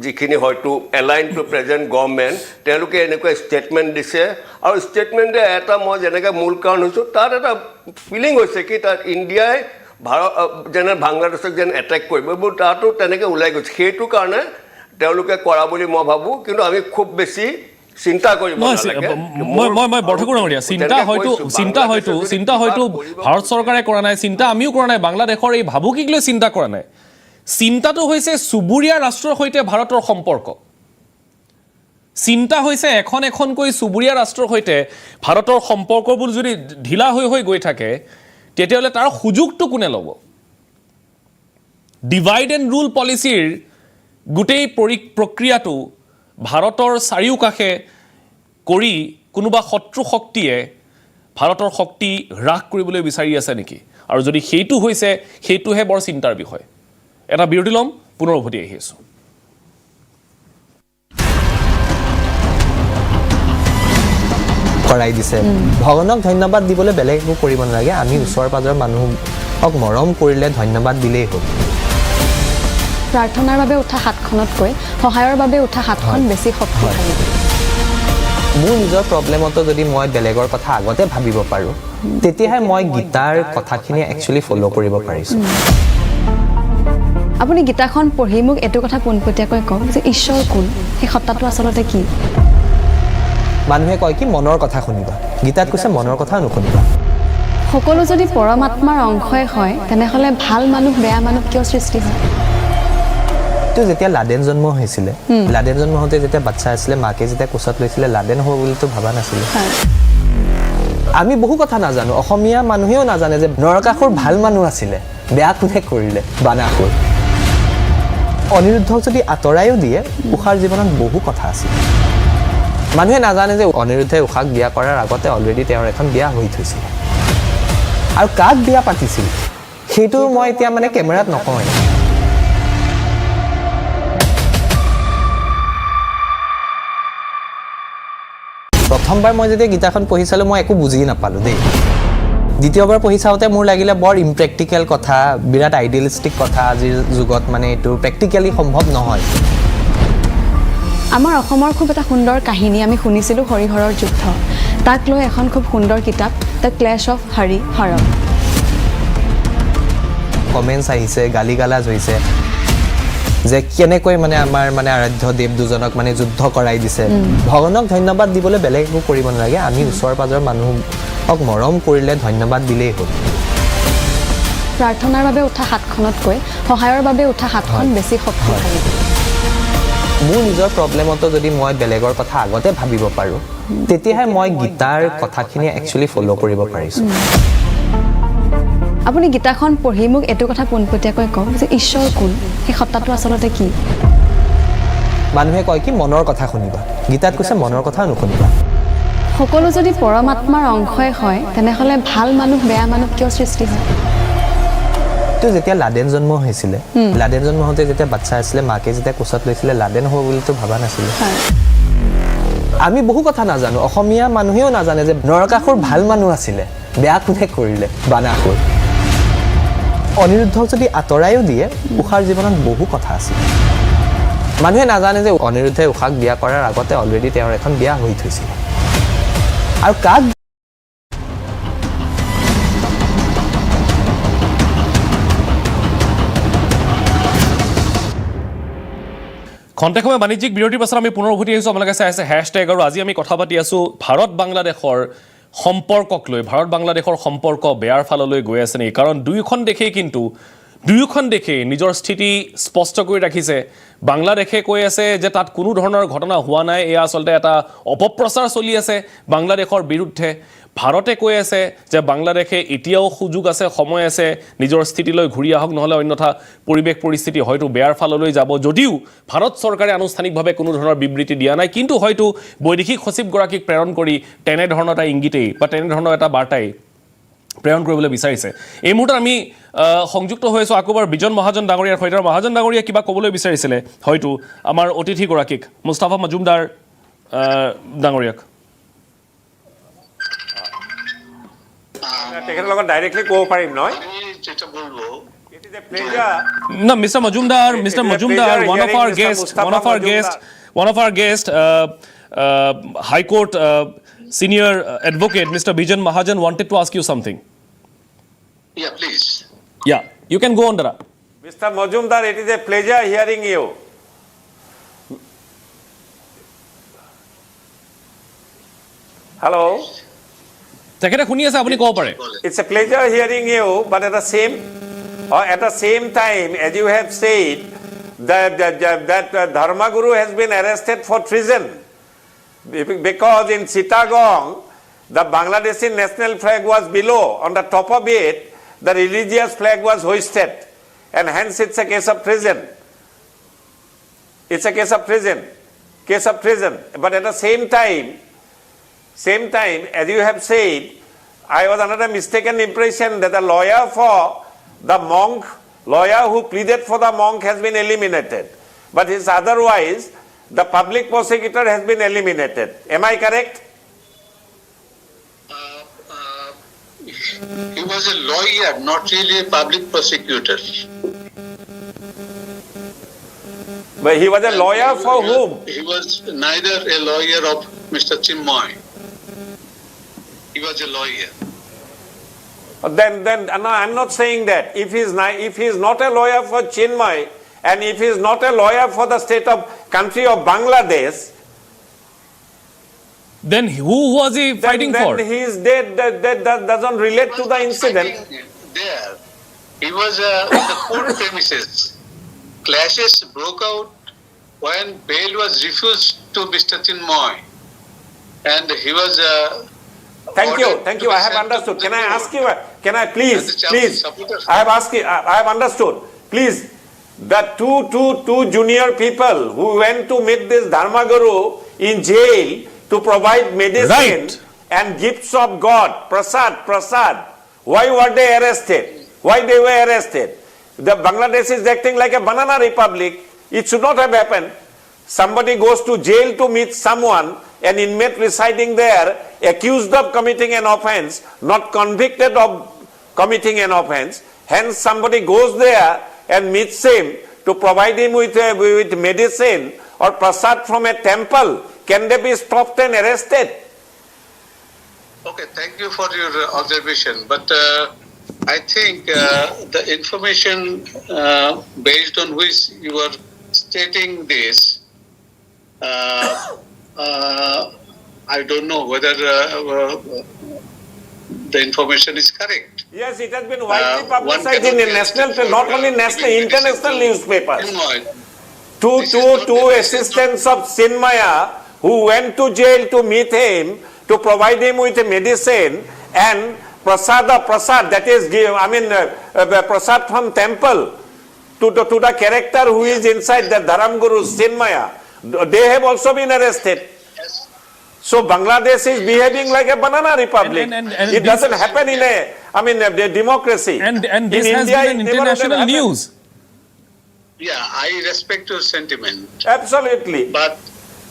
যিখিনি হয়তো এলাইন টু প্ৰেজেণ্ট গভৰ্ণমেণ্ট তেওঁলোকে এনেকুৱা ষ্টেটমেণ্ট দিছে আৰু ষ্টেটমেণ্টে এটা মই যেনেকৈ মূল কাৰণ হৈছোঁ তাত এটা ফিলিং হৈছে কি তাত ইণ্ডিয়াই যেনে বাংলাদেশক যেন এটেক কৰিব এইবোৰ তাতো তেনেকৈ ওলাই গৈছে সেইটো কাৰণে তেওঁলোকে কৰা বুলি মই ভাবোঁ কিন্তু আমি খুব বেছি চিন্তা কৰিব নালাগে মই বৰঠাকুৰ ডাঙৰীয়া চিন্তা হয়তো ভাৰত চৰকাৰে কৰা নাই চিন্তা আমিও কৰা নাই বাংলাদেশৰ এই ভাবুকিক লৈ চিন্তা কৰা নাই চিন্তাটো হৈছে চুবুৰীয়া ৰাষ্ট্ৰৰ সৈতে ভাৰতৰ সম্পৰ্ক চিন্তা হৈছে এখনকৈ চুবুৰীয়া ৰাষ্ট্ৰৰ সৈতে ভাৰতৰ সম্পৰ্কবোৰ যদি ঢিলা হৈ গৈ থাকে তেতিয়াহ'লে তাৰ সুযোগটো কোনে ল'ব ডিভাইড এণ্ড ৰুল পলিচিৰ গোটেই প্ৰক্ৰিয়াটো ভাৰতৰ চাৰিওকাষে কৰি কোনোবা শত্ৰু শক্তিয়ে ভাৰতৰ শক্তি হ্ৰাস কৰিবলৈ বিচাৰি আছে নেকি আৰু যদি সেইটো হৈছে সেইটোহে বৰ চিন্তাৰ বিষয় এটা বিৰতি ল'ম পুনৰ উভতি আহি আছোঁ কৰাই দিছে ভগৱানক ধন্যবাদ দিবলৈ বেলেগ একো কৰিব নালাগে আমি ওচৰ পাজৰৰ মানুহক মৰম কৰিলে ধন্যবাদ দিলেই হ'ল প্ৰাৰ্থনাৰ বাবে উঠা হাতখনতকৈ সহায়ৰ বাবে উঠা হাতখন বেছি শক্তিশালী মোৰ নিজৰ প্ৰব্লেমতো যদি মই বেলেগৰ কথা আগতে ভাবিব পাৰোঁ তেতিয়াহে মই গীতাৰ কথাখিনি একচুৱেলি ফ'ল' কৰিব পাৰিছোঁ আপুনি গীতাখন পঢ়ি মোক এইটো কথা পোনপটীয়াকৈ কওক যে ঈশ্বৰ কোন সেই সত্তাটো আচলতে কি মানুহে কয় কি মনৰ কথা শুনিবা গীতাত কৈছে মনৰ কথা নুশুনিবা সকলো যদি পৰমাত্মাৰ অংশই হয় তেনেহ'লে ভাল মানুহ বেয়া মানুহ কিয় সৃষ্টি হয় তো যেতিয়া লাডেন জন্ম হৈছিলে লাডেন জন্ম হওঁতে যেতিয়া বাচ্চা আছিলে মাকে যেতিয়া কোচত লৈছিলে লাডেন হ'ব বুলিতো ভবা নাছিলে আমি বহু কথা নাজানো অসমীয়া মানুহেও নাজানে যে নৰকাসুৰ ভাল মানুহ আছিলে বেয়া কোনে কৰিলে বানাসুৰ অনিৰুদ্ধক যদি আঁতৰাইও দিয়ে উষাৰ জীৱনত বহু কথা আছিল মানুহে নাজানে যে অনিৰুদ্ধে উষাক বিয়া কৰাৰ আগতে অলৰেডি তেওঁৰ এখন বিয়া হৈ থৈছিল আৰু কাক বিয়া পাতিছিল সেইটো মই এতিয়া মানে কেমেৰাত নকওঁ প্ৰথমবাৰ মই যেতিয়া গীতাখন পঢ়ি চালোঁ মই একো বুজি নাপালোঁ দেই দ্বিতীয়বাৰ পঢ়ি চাওঁতে মোৰ লাগিলে বৰ ইম্প্ৰেক্টিকেল কথা বিৰাট আইডিয়েলিষ্টিক কথা আজিৰ যুগত মানে এইটো প্ৰেক্টিকেলি সম্ভৱ নহয় আমাৰ অসমৰ খুব এটা সুন্দৰ কাহিনী আমি শুনিছিলোঁ হৰিহৰৰ যুদ্ধ তাক লৈ এখন খুব সুন্দৰ কিতাপ the clash of Harihar comments আহিছে গালি গালাজ হৈছে যে কেনেকৈ মানে আমাৰ মানে আৰাধ্য দেৱ দুজনক মানে যুদ্ধ কৰাই দিছে ভগৱানক ধন্যবাদ দিবলৈ বেলেগ একো কৰিব নালাগে আমি ওচৰ পাজৰৰ মানুহক মৰম কৰিলে ধন্যবাদ দিলেই হ'ল প্ৰাৰ্থনাৰ বাবে উঠা হাতখনতকৈ সহায়ৰ বাবে উঠা হাতখন বেছি শক্তিশালী মোৰ নিজৰ প্ৰব্লেমতো যদি মই বেলেগৰ কথা আগতে ভাবিব পাৰোঁ তেতিয়াহে মই গীতাৰ কথাখিনি একচুৱেলি ফ'ল' কৰিব পাৰিছোঁ আপুনি গীতাখন পঢ়ি মোক এইটো কথা পোনপটীয়াকৈ কওক যে ঈশ্বৰ কোন সেই সত্তাটো আচলতে কি মানুহে কয় কি মনৰ কথা শুনিবা গীতাত কৈছে মনৰ কথা নুশুনিবা সকলো যদি পৰমাত্মাৰ অংশই হয় তেনেহ'লে ভাল মানুহ বেয়া মানুহ কিয় সৃষ্টি হয় তো যেতিয়া লাডেন জন্ম হৈছিলে লাডেন জন্ম হওঁতে যেতিয়া বাচ্চা আছিলে মাকে যেতিয়া কোচত লৈছিলে লাডেন হ'ব বুলিতো ভাবা নাছিলে আমি বহু কথা নাজানো অসমীয়া মানুহেও নাজানে যে নৰকাসুৰ ভাল মানুহ আছিলে বেয়া কোনে কৰিলে বানাসুৰ অনিৰুদ্ধক যদি আঁতৰায়ো দিয়ে উষাৰ জীৱনত বহু কথা আছে মানুহে নাজানে যে অনিৰুদ্ধে উষাক বিয়া কৰাৰ আগতে অলৰেডি তেওঁৰ এখন বিয়া হৈ থৈছিল আৰু কাক খন্তেক সময় বাণিজ্যিক বিৰতিৰ পাছত আমি পুনৰ উভতি আহিছোঁ আপোনালোকে চাই আছে হেশ্বটেগ আৰু আজি আমি কথা পাতি আছোঁ ভাৰত বাংলাদেশৰ সম্পৰ্কক লৈ ভাৰত বাংলাদেশৰ সম্পৰ্ক বেয়াৰ ফাললৈ গৈ আছে নেকি কাৰণ দুয়োখন দেশে নিজৰ স্থিতি স্পষ্ট কৰি ৰাখিছে বাংলাদেশে কৈ আছে যে তাত কোনো ধৰণৰ ঘটনা হোৱা নাই এয়া আচলতে এটা অপপ্ৰচাৰ চলি আছে বাংলাদেশৰ বিৰুদ্ধে ভাৰতে কৈ আছে যে বাংলাদেশে এতিয়াও সুযোগ আছে সময় আছে নিজৰ স্থিতিলৈ ঘূৰি আহক নহলে অন্যথা পৰিবেশ পৰিস্থিতি হয়তো বেয়াৰ ফাললৈ যাব যদিও ভাৰত চৰকাৰে আনুষ্ঠানিকভাৱে কোনো ধৰণৰ বিবৃতি দিয়া নাই কিন্তু হয়তো বৈদেশিক সচিবগৰাকীক প্ৰেৰণ কৰি তেনে ধৰণৰ এটা ইংগিতেই বা তেনে ধৰণৰ এটা বাৰ্তাই প্ৰেৰণ কৰিবলৈ বিচাৰিছে এই মুহূৰ্তত আমি সংযুক্ত হৈ আছোঁ আকৌবাৰ বিজন মহাজন ডাঙৰীয়াৰ সৈতে মহাজন ডাঙৰীয়া কিবা ক'বলৈ বিচাৰিছিলে হয়তো আমাৰ অতিথিগৰাকীক মুস্তাফা মজুমদাৰ ডাঙৰীয়াক তেখেতৰ লগত ডাইৰেক্টলি ক'ব পাৰিম নহয় No, Mr. Majumdar, one of our guest, High Court senior advocate, Mr. Bijan Mahajan, wanted to ask you something. Yeah, please. Yeah, you can go on, Dara. Mr. Majumdar, it is a pleasure hearing you. Hello. It's a pleasure hearing you, but at the same time, as you have said, that Dharmaguru has been arrested for treason because in Chittagong, the Bangladeshi national flag was below. On the top of it, the religious flag was hoisted, and hence it's a case of treason. It's a case of treason. But at the same time, as you have said, I was under a mistaken impression that the lawyer who pleaded for the monk has been eliminated. But otherwise, the public prosecutor has been eliminated. Am I correct? He was a lawyer, not really a public prosecutor. But he was a lawyer for whom? He was neither a lawyer of Mr. Chinmoy. He was a lawyer. Then no, I'm not saying that. If he is not a lawyer for Chinmoy, and if he is not a lawyer for the country of Bangladesh, then who was he fighting for? Then he is dead. That doesn't relate to the incident. There, he was in the court premises. Clashes broke out when bail was refused to Mr. Chinmoy, and he was. Thank you. I have understood. Can I ask you? Can I please? I have understood. Please, the two junior people who went to meet this Dharmaguru in jail to provide medicine and gifts of God, prasad. Why were they arrested? Why they were arrested? The Bangladesh is acting like a banana republic. It should not have happened. Somebody goes to jail to meet someone, an inmate residing there, accused of committing an offense, not convicted of committing an offense. Hence, somebody goes there and meets him to provide him with medicine or prasad from a temple. Can they be stopped and arrested? Okay, thank you for your observation. But I think the information based on which you are stating this, I don't know whether the information is correct. Yes, it has been widely publicized in national, not only national, international newspapers. Two assistants of Chinmaya who went to jail to meet him, to provide him with medicine and prasad, that is, prasad from temple to the character who is inside the Dharamguru Chinmaya. They have also been arrested. So Bangladesh is behaving like a banana republic. It doesn't happen in a I mean, the democracy. And this in has India, been an it never would have international happened. news. Yeah, I respect your sentiment. Absolutely. But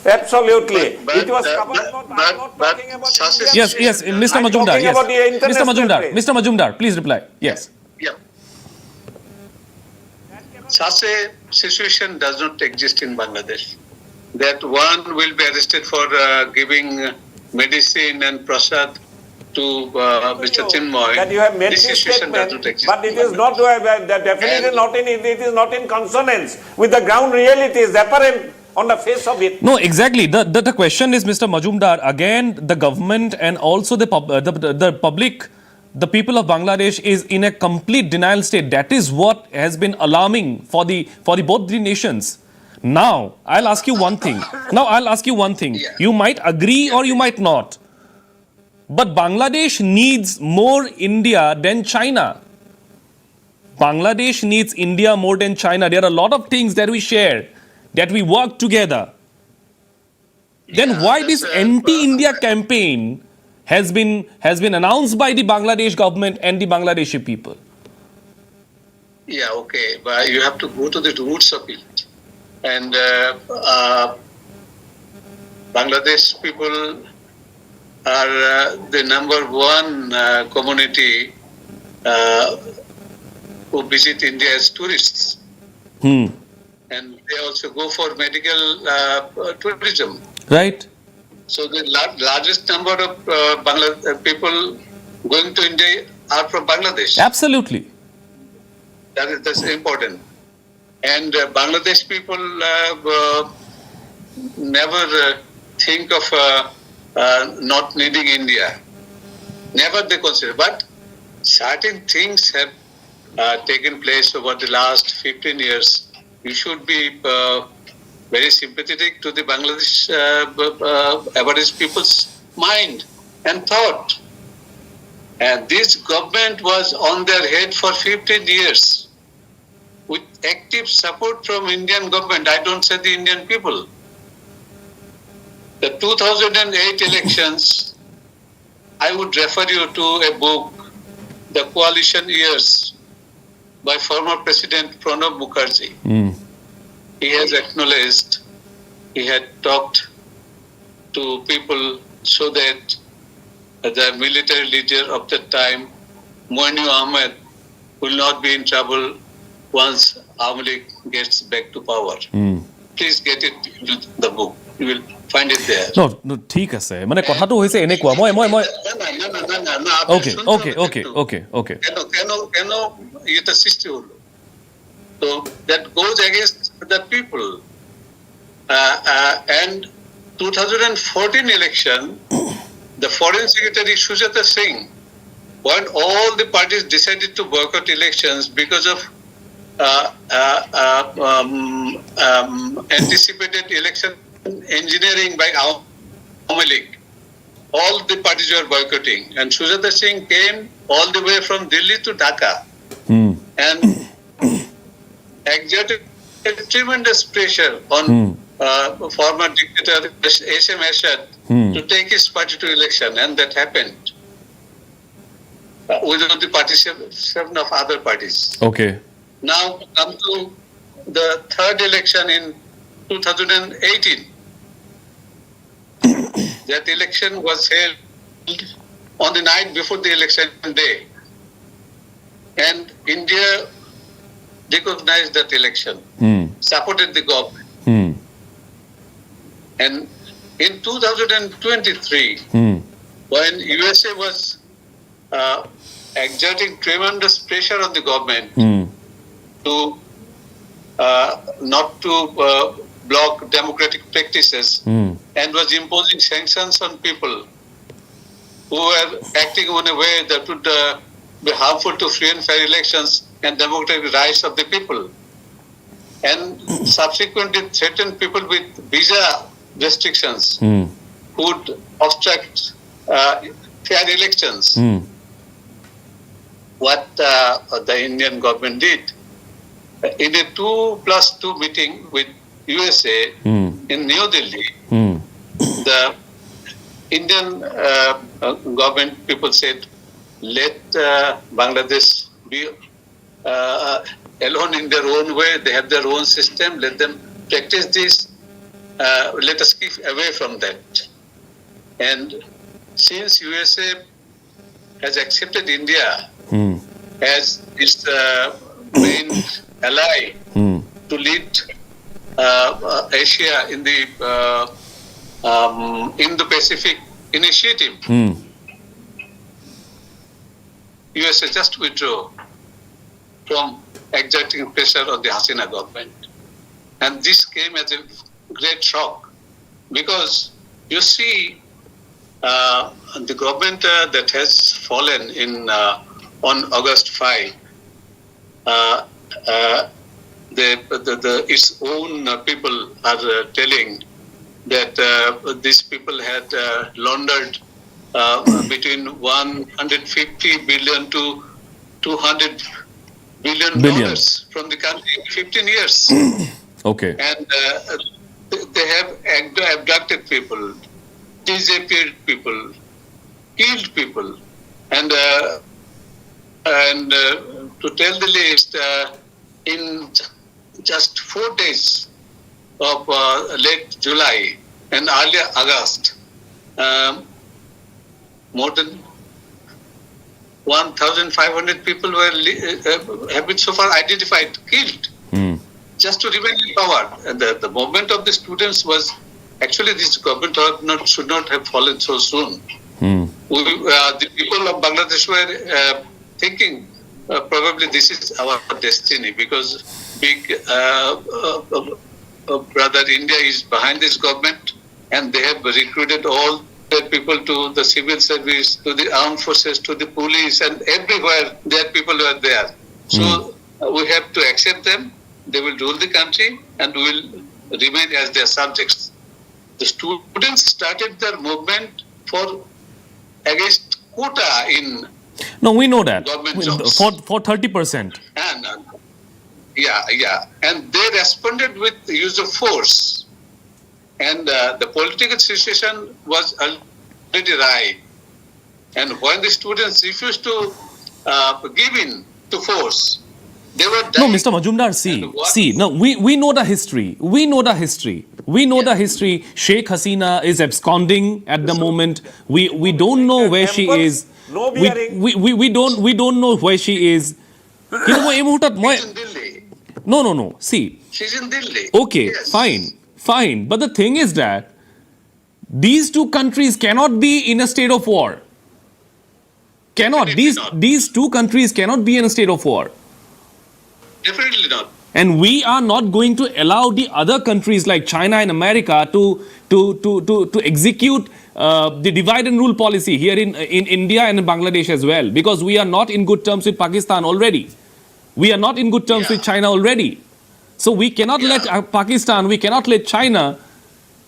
absolutely. but- it was but- covered. but- I'm not but talking about such a India. Yes, Mr. I'm Majumdar. talking Yes, about the Mr. international Majumdar. trade. Mr. Majumdar, please reply. Yes. yeah, such a situation does not exist in Bangladesh. That one will be arrested for giving medicine and prasad to Mr. Chinmoy. That you have made this this situation does statement, not exist. but it in is not definitely And- not it is not in consonance with the ground reality. Is apparent on the face of it. No, exactly. The question is, Mr. Majumdar, again, the government and also the public, the people of Bangladesh is in a complete denial state. That is what has been alarming for the both the nations. Now, I'll ask you one thing. You might agree or you might not. But Bangladesh needs more India than China. Bangladesh needs India more than China. There are a lot of things that we share, that we work together. Then why this anti-India campaign has been announced by the Bangladesh government and the Bangladeshi people? Yeah, okay, but you have to go to the roots of it. And Bangladesh people are the number one community who visit India as tourists. And they also go for medical tourism. Right. So the largest number of people going to India are from Bangladesh. Absolutely. That's important. And Bangladesh people never think of not needing India. Never they consider. But certain things have taken place over the last 15 years. You should be very sympathetic to the Bangladesh average people's mind and thought. And this government was on their head for 15 years with active support from Indian government. I don't say the Indian people. The 2008 elections, I would refer you to a book, The Coalition Years, by former President Pranab Mukherjee. He has acknowledged, he had talked to people so that the military leader of that time, Moinu Ahmed, will not be in trouble once Awamu League gets back to power. Please get it into the book. You will find it there. No, ঠিক আছে মানে কথাটো হৈছে এনেকুৱা মই Okay. কেন এটা সৃষ্টি হলো? So that goes against the people. And 2014 election, the Foreign Secretary Sujata Singh, when all the parties decided to boycott elections because of anticipated election engineering by Awamu League. All the parties were boycotting, and Sujata Singh came all the way from Delhi to Dhaka and exerted tremendous pressure on former dictator SM Ershad to take his party to election, and that happened without the participation of other parties. Okay. Now come to the third election in 2018. That election was held on the night before the election day. And India recognized that election, supported the government. And in 2023, when USA was exerting tremendous pressure on the government to not to block democratic practices and was imposing sanctions on people who were acting in a way that would be harmful to free and fair elections and democratic rights of the people, and subsequently threatened people with visa restrictions who would obstruct fair elections. What the Indian government did in a 2+2 meeting with USA in New Delhi, the Indian government people said, let Bangladesh be alone in their own way. They have their own system. Let them practice this. Let us keep away from that. And since USA has accepted India as its main ally to lead Asia in the Indo-Pacific initiative, USA just withdrew from exerting pressure on the Hasina government. And this came as a great shock because you see the government that has fallen on August 5, its own people are telling that these people had laundered between 150 billion to 200 billion dollars from the country in 15 years. Okay. And they have abducted people, disappeared people, killed people, and to tell the least, in just 4 days of late July and early August, more than 1,500 people have been so far identified, killed, just to remain in power. And the movement of the students was actually this government should not have fallen so soon. The people of Bangladesh were thinking probably this is our destiny because big brother India is behind this government and they have recruited all their people to the civil service, to the armed forces, to the police, and everywhere their people were there. So we have to accept them. They will rule the country and we will remain as their subjects. The students started their movement against quota in No, we know that. government jobs. For 30%. And and they responded with the use of force. And the political situation was already right. And when the students refused to give in to force, they were dying. No, Mr. Majumdar, see. No, we know the history. We know the history. Sheikh Hasina is absconding at the moment. We don't know where she is. We don't know where she is. No. See. She's in Delhi. Okay, yes. fine. But the thing is that these two countries cannot be in a state of war. These two countries cannot be in a state of war. Definitely not. And we are not going to allow the other countries like China and America to execute the divide and rule policy here in India and in Bangladesh as well, because we are not in good terms with Pakistan already. We are not in good terms with China already. So we cannot let Pakistan, we cannot let China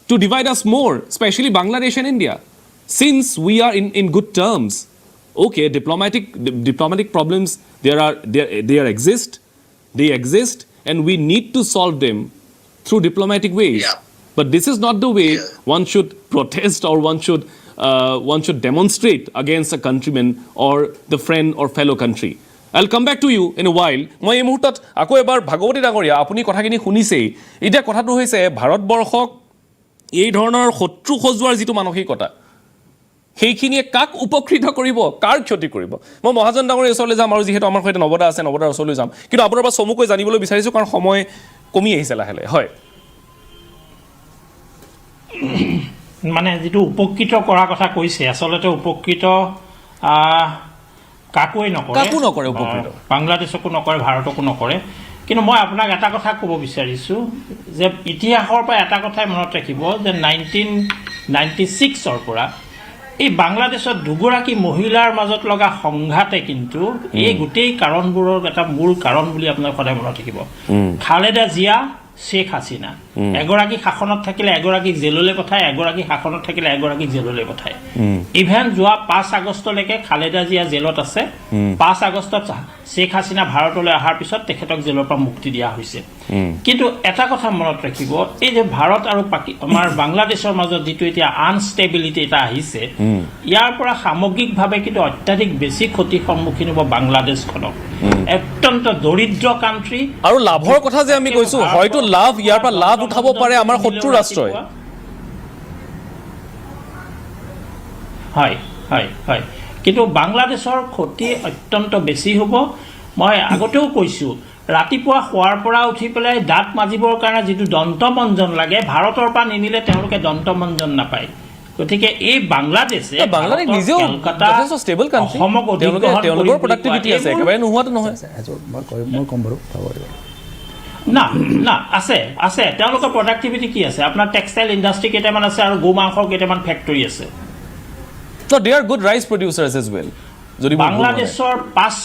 to divide us more, especially Bangladesh and India. Since we are in good terms, okay, diplomatic problems they exist, and we need to solve them through diplomatic ways. But this is not the way one should protest or one should demonstrate against a countryman or the friend or fellow country. I'll come back to you in a while. মই এই মুহূৰ্তত আকৌ এবাৰ ভাগৱতী ডাঙৰীয়া আপুনি কথাখিনি শুনিছেই। এতিয়া কথাটো হৈছে ভাৰতবৰ্ষক এই ধৰণৰ শত্ৰু সজোৱাৰ যিটো মানসিকতা, সেইখিনিয়ে কাক উপকৃত কৰিব, কাৰ ক্ষতি কৰিব? মই মহাজন ডাঙৰীয়া ওচৰলৈ যাম আৰু যিহেতু আমাৰ সৈতে নৱদা আছে, নৱদাৰ ওচৰলৈ যাম। কিন্তু আপোনাৰ পৰা চমুকৈ জানিবলৈ বিচাৰিছোঁ কাৰণ সময় কমি আহিছে লাহে লাহে। হয়, মানে যিটো উপকৃত কৰাৰ কথা কৈছে, আচলতে উপকৃত কাকোৱে নকৰে, উপকৃত বাংলাদেশকো নকৰে, ভাৰতকো নকৰে। কিন্তু মই আপোনাক এটা কথা ক'ব বিচাৰিছোঁ যে ইতিহাসৰ পৰা এটা কথাই মনত ৰাখিব যে 1996 পৰা এই বাংলাদেশত দুগৰাকী মহিলাৰ মাজত লগা সংঘাতে কিন্তু এই গোটেই কাৰণবোৰৰ এটা মূল কাৰণ বুলি আপোনাৰ সদায় মনত ৰাখিব। খালেদা জিয়া, শেখ হাসিনা এগৰাকী শাসনত থাকিলে এগৰাকীক জেললৈ পঠায় এগৰাকী শাসনত থাকিলে এগৰাকীক জেললৈ পঠায় ইভেন যোৱা 5 আগষ্টলৈকে খালেদা জিয়া জেলত আছে 5 আগষ্টত শেখ হাসিনা ভাৰতলৈ অহাৰ পিছত তেখেতক জেলৰ পৰা মুক্তি দিয়া হৈছে কিন্তু এটা কথা মনত ৰাখিব এই যে ভাৰত আৰু আমাৰ বাংলাদেশৰ মাজত যেটো এতিয়া আনষ্টেবিলিটি এটা আহিছে ইয়াৰ পৰা সামগ্ৰিকভাৱে কিন্তু অত্যাধিক বেছি ক্ষতি সন্মুখীন হ'ব বাংলাদেশখনক অত্যন্ত দৰিদ্ৰ কান্ট্ৰি আৰু লাভৰ কথা যে আমি কৈছো হয়তো লাভ ইয়াৰ পৰা লাভ উঠাব পাৰে আমাৰ শত্ৰু ৰাষ্ট্ৰই হয় হয় হয় কিন্তু বাংলাদেশৰ ক্ষতি অত্যন্ত বেছি হ'ব মই আগতেও কৈছো ৰাতিপুৱা খোৱাৰ পৰা উঠি পেলাই দাঁত মাজিবৰ কাৰণে যেটো দন্তমঞ্জন লাগে ভাৰতৰ পৰা নিনিলে তেওঁলোকে দন্তমঞ্জন নাপায় গতিকে এই বাংলাদেশে বাংলাদেশ নিজেও যথেষ্ট ষ্টেবল কান্ট্ৰি তেওঁলোকৰ প্ৰডাক্টিভিটি আছে একেবাৰে নোহোৱাটো নহয় মই কম বাৰু না না আছে আছে তেওঁলোকৰ প্ৰডাক্টিভিটি কি আছে আপোনাৰ টেক্সটাইল ইণ্ডাষ্ট্ৰি কেইটামান আছে আৰু গোমাংসৰ কেইটামান ফেক্টৰী আছে So they are good rice producers as well. বাংলাদেশৰ 5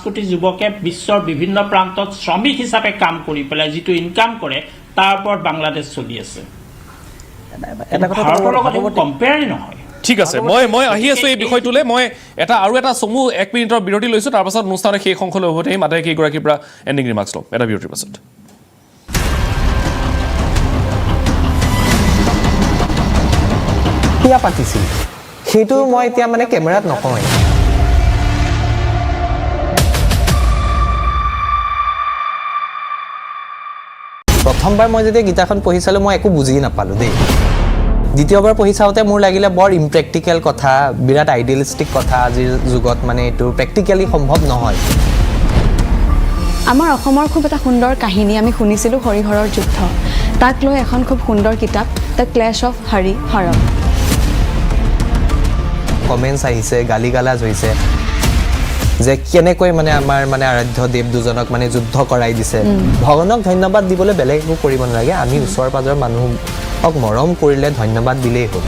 কোটি যুৱকে বিশ্বৰ বিভিন্ন প্ৰান্তত শ্ৰমিক হিচাপে কাম কৰি পেলাই যেটো ইনকাম কৰে তাৰ ওপৰত বাংলাদেশ চলি আছে এটা কথা কম্পেয়াৰ নহয় ঠিক আছে মই আহি আছো এই বিষয়টোলে মই আৰু এটা চমু 1 মিনিটৰ বিৰতি লৈছো তাৰ পাছত অনুষ্ঠানৰ শেষ অংশলৈ উভতি আহিম মাতে কেইগৰাকীৰ পৰা এণ্ডিং ৰিমাৰ্কছ লম এটা বিৰতিৰ পাছত বিয়া পাতিছিল সেইটো মই এতিয়া মানে কেমেৰাত নকওঁ প্ৰথমবাৰ মই যেতিয়া গীতাখন পঢ়ি চালো মই একো বুজি নাপালো দেই দ্বিতীয়বাৰ পঢ়ি চাওঁতে মোৰ লাগিলে বৰ ইম্প্ৰেক্টিকেল কথা বিৰাট আইডিয়েলিষ্টিক কথা আজিৰ যুগত মানে এইটো প্ৰেক্টিকেলি সম্ভৱ নহয় আমাৰ অসমৰ খুব এটা সুন্দৰ কাহিনী আমি শুনিছিলোঁ হৰিহৰৰ যুদ্ধ তাক লৈ এখন খুব সুন্দৰ কিতাপ দ্য ক্লেশ অফ হৰিহৰ কমেন্টছ আহিছে গালিগালাজ হৈছে যে কেনেকৈ মানে আমাৰ মানে আৰাধ্য দেৱ দুজনক মানে যুদ্ধ কৰাই দিছে ভগৱানক ধন্যবাদ দিবলৈ বেলেগ একো কৰিব নালাগে আমি ওচৰ পাজৰ মানুহক মৰম কৰিলে ধন্যবাদ দিলেই হ'ল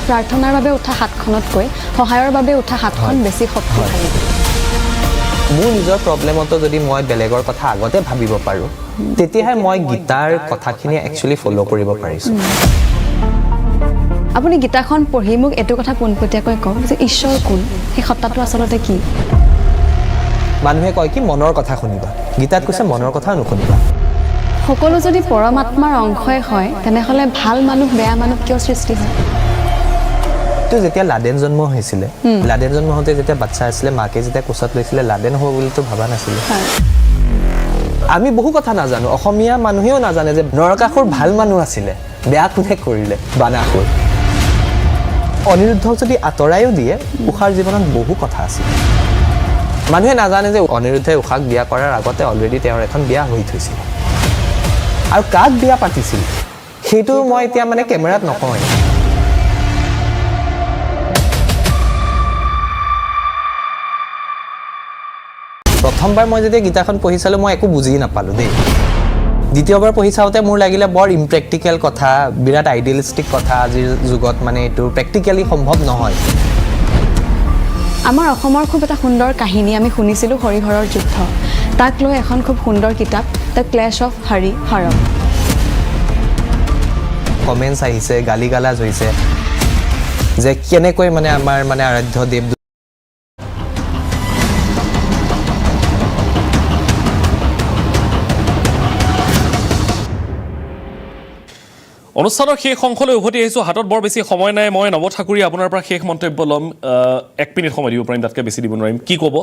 প্ৰাৰ্থনাৰ বাবে উঠা হাতখনতকৈ সহায়ৰ বাবে উঠা হাতখন বেছি শক্তিশালী মোৰ নিজৰ প্ৰব্লেমতো যদি মই বেলেগৰ কথা আগতে ভাবিব পাৰোঁ তেতিয়াহে মই গীতাৰ কথাখিনি একচুৱেলি ফ'ল' কৰিব পাৰিছোঁ আপুনি গীতাখন পঢ়ি মোক এটো কথা পোনপটীয়াকৈ কওক যে ঈশ্বৰ কোন সেই সত্তাটো আচলতে কি মানুহে কয় কি মনৰ কথা শুনিবা গীতাত কৈছে মনৰ কথা নুশুনিবা সকলো যদি পৰমাত্মাৰ অংশই হয় তেনেহ'লে ভাল মানুহ বেয়া মানুহ কিয় সৃষ্টি হয় তো যেতিয়া লাডেন জন্ম হৈছিলে লাডেন জন্ম হওঁতে যেতিয়া বাচ্চা আছিলে মাকে যেতিয়া কোচত লৈছিলে লাডেন হ'ব বুলিতো ভাবা নাছিলে আমি বহু কথা নাজানো অসমীয়া মানুহেও নাজানে যে নৰকাসুৰ ভাল মানুহ আছিলে বেয়া কোনে কৰিলে বানাসুৰ অনিৰুদ্ধক যদি আঁতৰায়ো দিয়ে উষাৰ জীৱনত বহু কথা আছে মানুহে নাজানে যে অনিৰুদ্ধই উষাক বিয়া কৰাৰ আগতে অলৰেডি তেওঁৰ এখন বিয়া হৈ থৈছিল আৰু কাক বিয়া পাতিছিল সেইটো মই এতিয়া মানে কেমেৰাত নকওঁ প্ৰথমবাৰ মই যেতিয়া গীতাখন পঢ়ি চালো মই একো বুজি নাপালো দেই দ্বিতীয়বাৰ পঢ়ি চাওঁতে মোৰ লাগিলে বৰ ইম্প্ৰেক্টিকেল কথা বিৰাট আইডিয়েলিষ্টিক কথা আজিৰ যুগত মানে এইটো প্ৰেক্টিকেলি সম্ভৱ নহয় আমাৰ অসমৰ খুব এটা সুন্দৰ কাহিনী আমি শুনিছিলোঁ হৰিহৰৰ যুদ্ধ তাক লৈ এখন খুব সুন্দৰ কিতাপ দ্য ক্লেশ অফ হৰিহৰ কমেন্টছ আহিছে গালিগালাজ হৈছে যে কেনেকৈ মানে আমাৰ মানে আৰাধ্য দেৱ অনুষ্ঠানৰ শেষ অংশলৈ উভতি আহিছোঁ হাতত বৰ বেছি সময় নাই মই নৱ ঠাকুৰী আপোনাৰ পৰা শেষ মন্তব্য ল'ম 1 মিনিট সময় দিব পাৰিম তাতকৈ বেছি দিব নোৱাৰিম কি ক'ব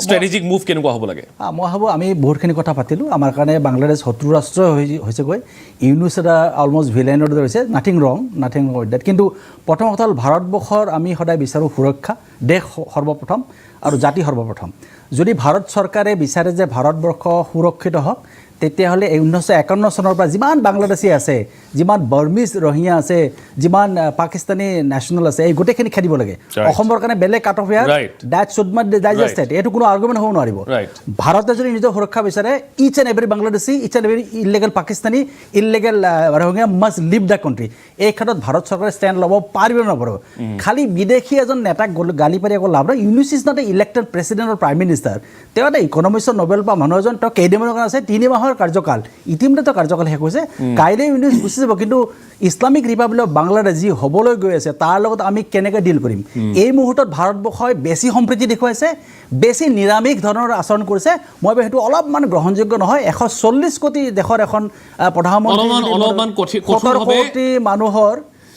ষ্ট্ৰেটেজিক মুভ কেনেকুৱা হ'ব লাগে মই ভাবোঁ আমি বহুতখিনি কথা পাতিলোঁ আমাৰ কাৰণে বাংলাদেশ শত্ৰু ৰাষ্ট্ৰ হৈছেগৈ ইউনুছ এটা অলমষ্ট ভিলেইনৰ দৰে হৈছে নাথিং ৰং উইথ ডেট কিন্তু প্ৰথম কথা হ'ল ভাৰতবৰ্ষৰ আমি সদায় বিচাৰোঁ সুৰক্ষা দেশ সৰ্বপ্ৰথম আৰু জাতি সৰ্বপ্ৰথম যদি ভাৰত চৰকাৰে বিচাৰে যে ভাৰতবৰ্ষ সুৰক্ষিত হওক তেতিয়াহ'লে 1951 চনৰ পৰা যিমান বাংলাদেশী আছে যিমান বাৰ্মিজ ৰহিঙীয়া আছে যিমান পাকিস্তানী নেশ্যনেল আছে এই গোটেইখিনি খেদিব লাগে অসমৰ কাৰণে বেলেগ cut off year date should not digested এইটো কোনো আৰ্গুমেণ্ট হ'ব নোৱাৰিব ভাৰতে যদি নিজৰ সুৰক্ষা বিচাৰে each and every Bangladeshi each and every illegal Pakistani illegal Rohingya must leave the country এই ক্ষেত্ৰত ভাৰত চৰকাৰে ষ্টেণ্ড ল'ব পাৰিব নপৰিব খালি বিদেশী এজন নেতাক গালি পাৰি একো লাভ নাই Yunus is not a elected president or prime minister তেওঁ এটা ইকনমিক্সৰ নোবেল পোৱা মানুহ এজন তেওঁ কেইদিনমানৰ কাৰণে আছে 3 মাহৰ কাৰ্যকাল ইতিমধ্যে তেওঁ কাৰ্যকাল শেষ হৈছে কাইলৈ ইউনুছ গুচি যাব কিন্তু ইছলামিক ৰিপাব্লিক অফ বাংলাদেশ যি হ'বলৈ গৈ আছে তাৰ লগত আমি কেনেকৈ ডিল কৰিম এই মুহূৰ্তত ভাৰতবৰ্ষই বেছি সম্প্ৰীতি দেখুৱাইছে বেছি নিৰামিষ ধৰণৰ আচৰণ কৰিছে মই সেইটো অলপমান গ্ৰহণযোগ্য নহয় 140 কোটি দেশৰ এখন প্ৰধানমন্ত্ৰী কোটি মানুহৰ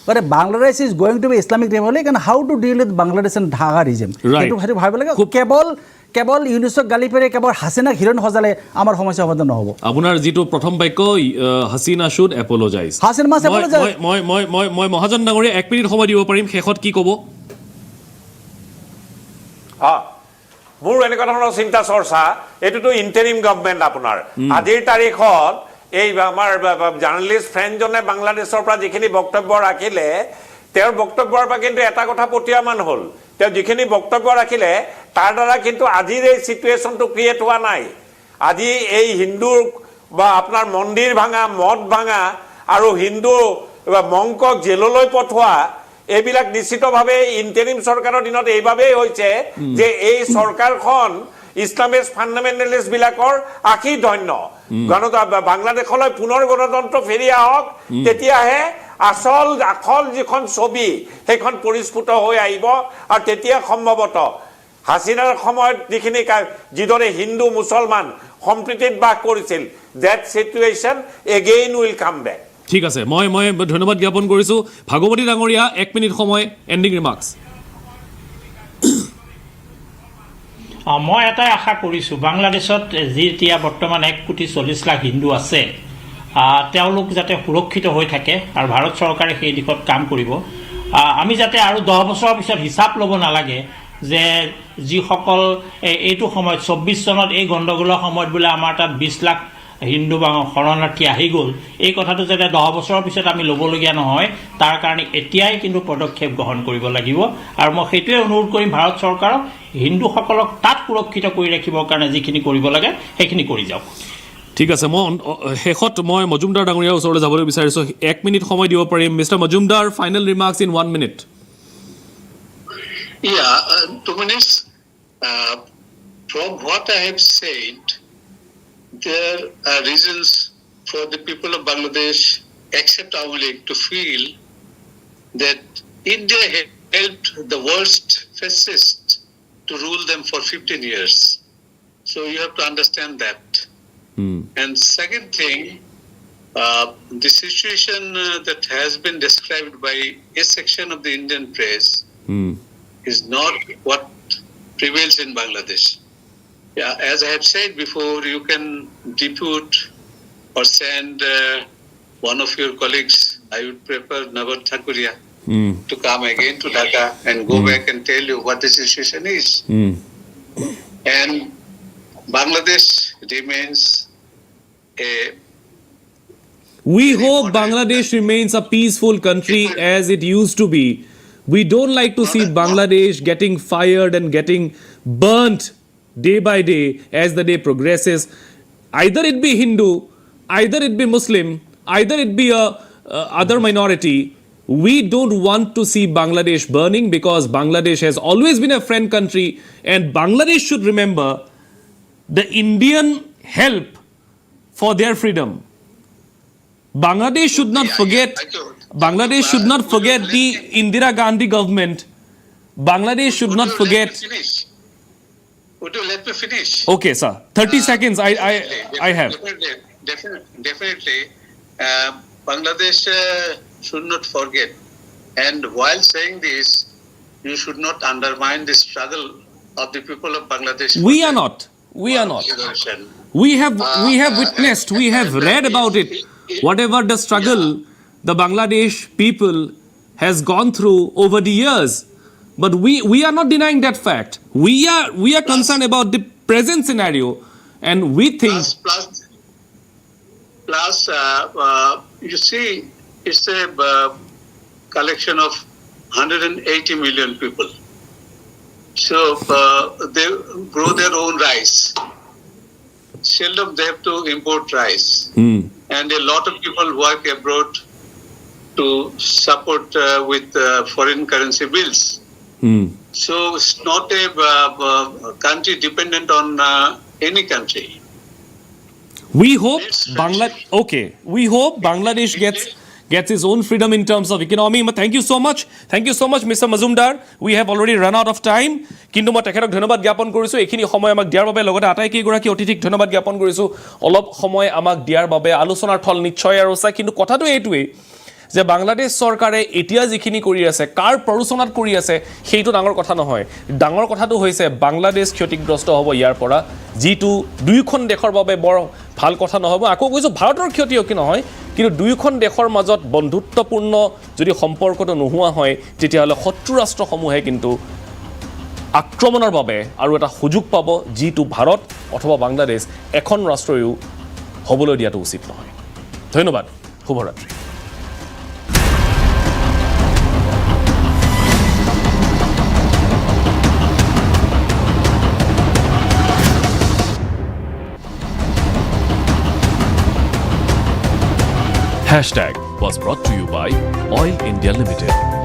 But Bangladesh is going to be Islamic Republic and how to deal with Bangladesh and Dhaka regime. Right. কেৱল ইউনুছক গালি পাৰি কেৱল হাসিনাক হিৰণ সজালে আমাৰ সমস্যা সমাধান নহ'ব আপোনাৰ যিটো প্ৰথম বাক্য হাসিনা শুড এপোলজাইজ মই মহাজন ডাঙৰীয়া 1 মিনিট সময় দিব পাৰিম শেষত কি ক'ব মোৰ এনেকুৱা ধৰণৰ চিন্তা চৰ্চা এইটোতো ইন্টাৰিম গভৰ্ণমেণ্ট আপোনাৰ আজিৰ তাৰিখত এই আমাৰ জাৰ্নালিষ্ট ফ্ৰেণ্ডজনে বাংলাদেশৰ পৰা যিখিনি বক্তব্য ৰাখিলে তেওঁৰ বক্তব্যৰ পৰা কিন্তু এটা কথা প্ৰতীয়মান হ'ল তেওঁ যিখিনি বক্তব্য ৰাখিলে তাৰ দ্বাৰা কিন্তু আজিৰ এই সিচুৱেশ্যনটো ক্ৰিয়েট হোৱা নাই আজি এই হিন্দু বা আপোনাৰ মন্দিৰ ভাঙা মঠ ভাঙা আৰু হিন্দু মংকক জেললৈ পঠোৱা এইবিলাক নিশ্চিতভাৱে ইন্টাৰিম চৰকাৰৰ দিনত এইভাৱেই হৈছে যে এই চৰকাৰখন ইছলামিক ফাণ্ডামেণ্টেলিষ্ট বিলাকৰ আখি ধন্য বাংলাদেশলৈ পুনৰ গণতন্ত্ৰ ফেৰি আহক তেতিয়াহে আখল যিখন ছবি সেইখন পৰিস্ফুট হৈ আহিব আৰু তেতিয়া সম্ভৱত হাসিনাৰ সময়ত যিদৰে হিন্দু মুছলমান সম্প্ৰীতিত বাস কৰিছিল that situation again will come back ঠিক আছে মই ধন্যবাদ জ্ঞাপন কৰিছো ভাগৱতী ডাঙৰীয়া 1 মিনিট সময় এন্ডিং ৰিমাৰ্কস মই এটাই আশা কৰিছোঁ বাংলাদেশত যেতিয়া বৰ্তমান 1,40,00,000 হিন্দু আছে তেওঁলোক যাতে সুৰক্ষিত হৈ থাকে আৰু ভাৰত চৰকাৰে সেই দিশত কাম কৰিব আমি যাতে আৰু 10 বছৰৰ পিছত হিচাপ ল'ব নালাগে যে যিসকল এইটো সময়ত 24 চনত এই গণ্ডগোলৰ সময়ত বোলে আমাৰ তাত 20 লাখ হিন্দু বা শৰণাৰ্থী আহি গ'ল এই কথাটো যাতে 10 বছৰৰ পিছত আমি ল'বলগীয়া নহয় তাৰ কাৰণে এতিয়াই কিন্তু পদক্ষেপ গ্ৰহণ কৰিব লাগিব আৰু মই সেইটোৱে অনুৰোধ কৰিম ভাৰত চৰকাৰক হিন্দুসকলক তাত সুৰক্ষিত কৰি ৰাখিবৰ কাৰণে যিখিনি কৰিব লাগে সেইখিনি কৰি যাওক ঠিক আছে মই শেষত মই মজুমদাৰ ডাঙৰীয়াৰ ওচৰলৈ যাবলৈ বিচাৰিছোঁ 1 মিনিট সময় দিব পাৰিম mister Majumdar final remarks in 1 minute Yeah, 2 minutes. From what I have said, there are reasons for the people of Bangladesh, except Awadh League, to feel that India helped the worst fascists to rule them for 15 years. So you have to understand that. And second thing, the situation that has been described by a section of the Indian press is not what prevails in Bangladesh. Yeah, as I have said before, you can depute or send one of your colleagues. I would prefer Nabar Thakuria to come again to Dhaka and go back and tell you what the situation is. And Bangladesh remains a... We hope Bangladesh remains a peaceful country as it used to be. We don't like to see Bangladesh getting fired and getting burnt day by day as the day progresses. Either it be Hindu, either it be Muslim, either it be a other minority. We don't want to see Bangladesh burning because Bangladesh has always been a friend country and Bangladesh should remember the Indian help for their freedom. Bangladesh should not forget the Indira Gandhi government. Bangladesh should not forget. Would you let me finish? Okay, sir. 30 seconds. I have. Definitely. Bangladesh should not forget. And while saying this, you should not undermine the struggle of the people of Bangladesh. We are not. We have witnessed. We have read about it. Whatever the struggle the Bangladesh people has gone through over the years. But we are not denying that fact. We are concerned about the present scenario and we think... Plus, you see, it's a collection of 180 million people. So they grow their own rice. Seldom they have to import rice. And a lot of people work abroad to support with foreign currency bills. So it's not a country dependent on any country. We hope Bangladesh gets its own freedom in terms of economy. Thank you so much. Thank you so much, Mr. Mazumdar. We have already run out of time. কিন্তু মই তেখেতক ধন্যবাদ জ্ঞাপন কৰিছোঁ এইখিনি সময় আমাক দিয়াৰ বাবে লগতে আটাইকেইগৰাকী অতিথিক ধন্যবাদ জ্ঞাপন কৰিছোঁ অলপ সময় আমাক দিয়াৰ বাবে আলোচনাৰ থল নিশ্চয় আৰু আছে কিন্তু কথাটো এইটোৱেই যে বাংলাদেশ চৰকাৰে এতিয়া যিখিনি কৰি আছে কাৰ প্ৰৰোচনাত কৰি আছে সেইটো ডাঙৰ কথা নহয় ডাঙৰ কথাটো হৈছে বাংলাদেশ ক্ষতিগ্ৰস্ত হ'ব ইয়াৰ পৰা যিটো দুইখন দেশৰ বাবে বৰ ভাল কথা নহ'ব আকৌ কৈছোঁ ভাৰতৰ ক্ষতি কি নহয় কিন্তু দুইখন দেশৰ মাজত বন্ধুত্বপূৰ্ণ যদি সম্পৰ্কটো নোহোৱা হয় তেতিয়াহ'লে শত্ৰু ৰাষ্ট্ৰসমূহে কিন্তু আক্ৰমণৰ বাবে আৰু এটা সুযোগ পাব যিটো ভাৰত অথবা বাংলাদেশ এখন ৰাষ্ট্ৰয়ো হ'বলৈ দিয়াটো উচিত নহয় ধন্যবাদ শুভৰাত্ৰি Hashtag was brought to you by Oil India Limited.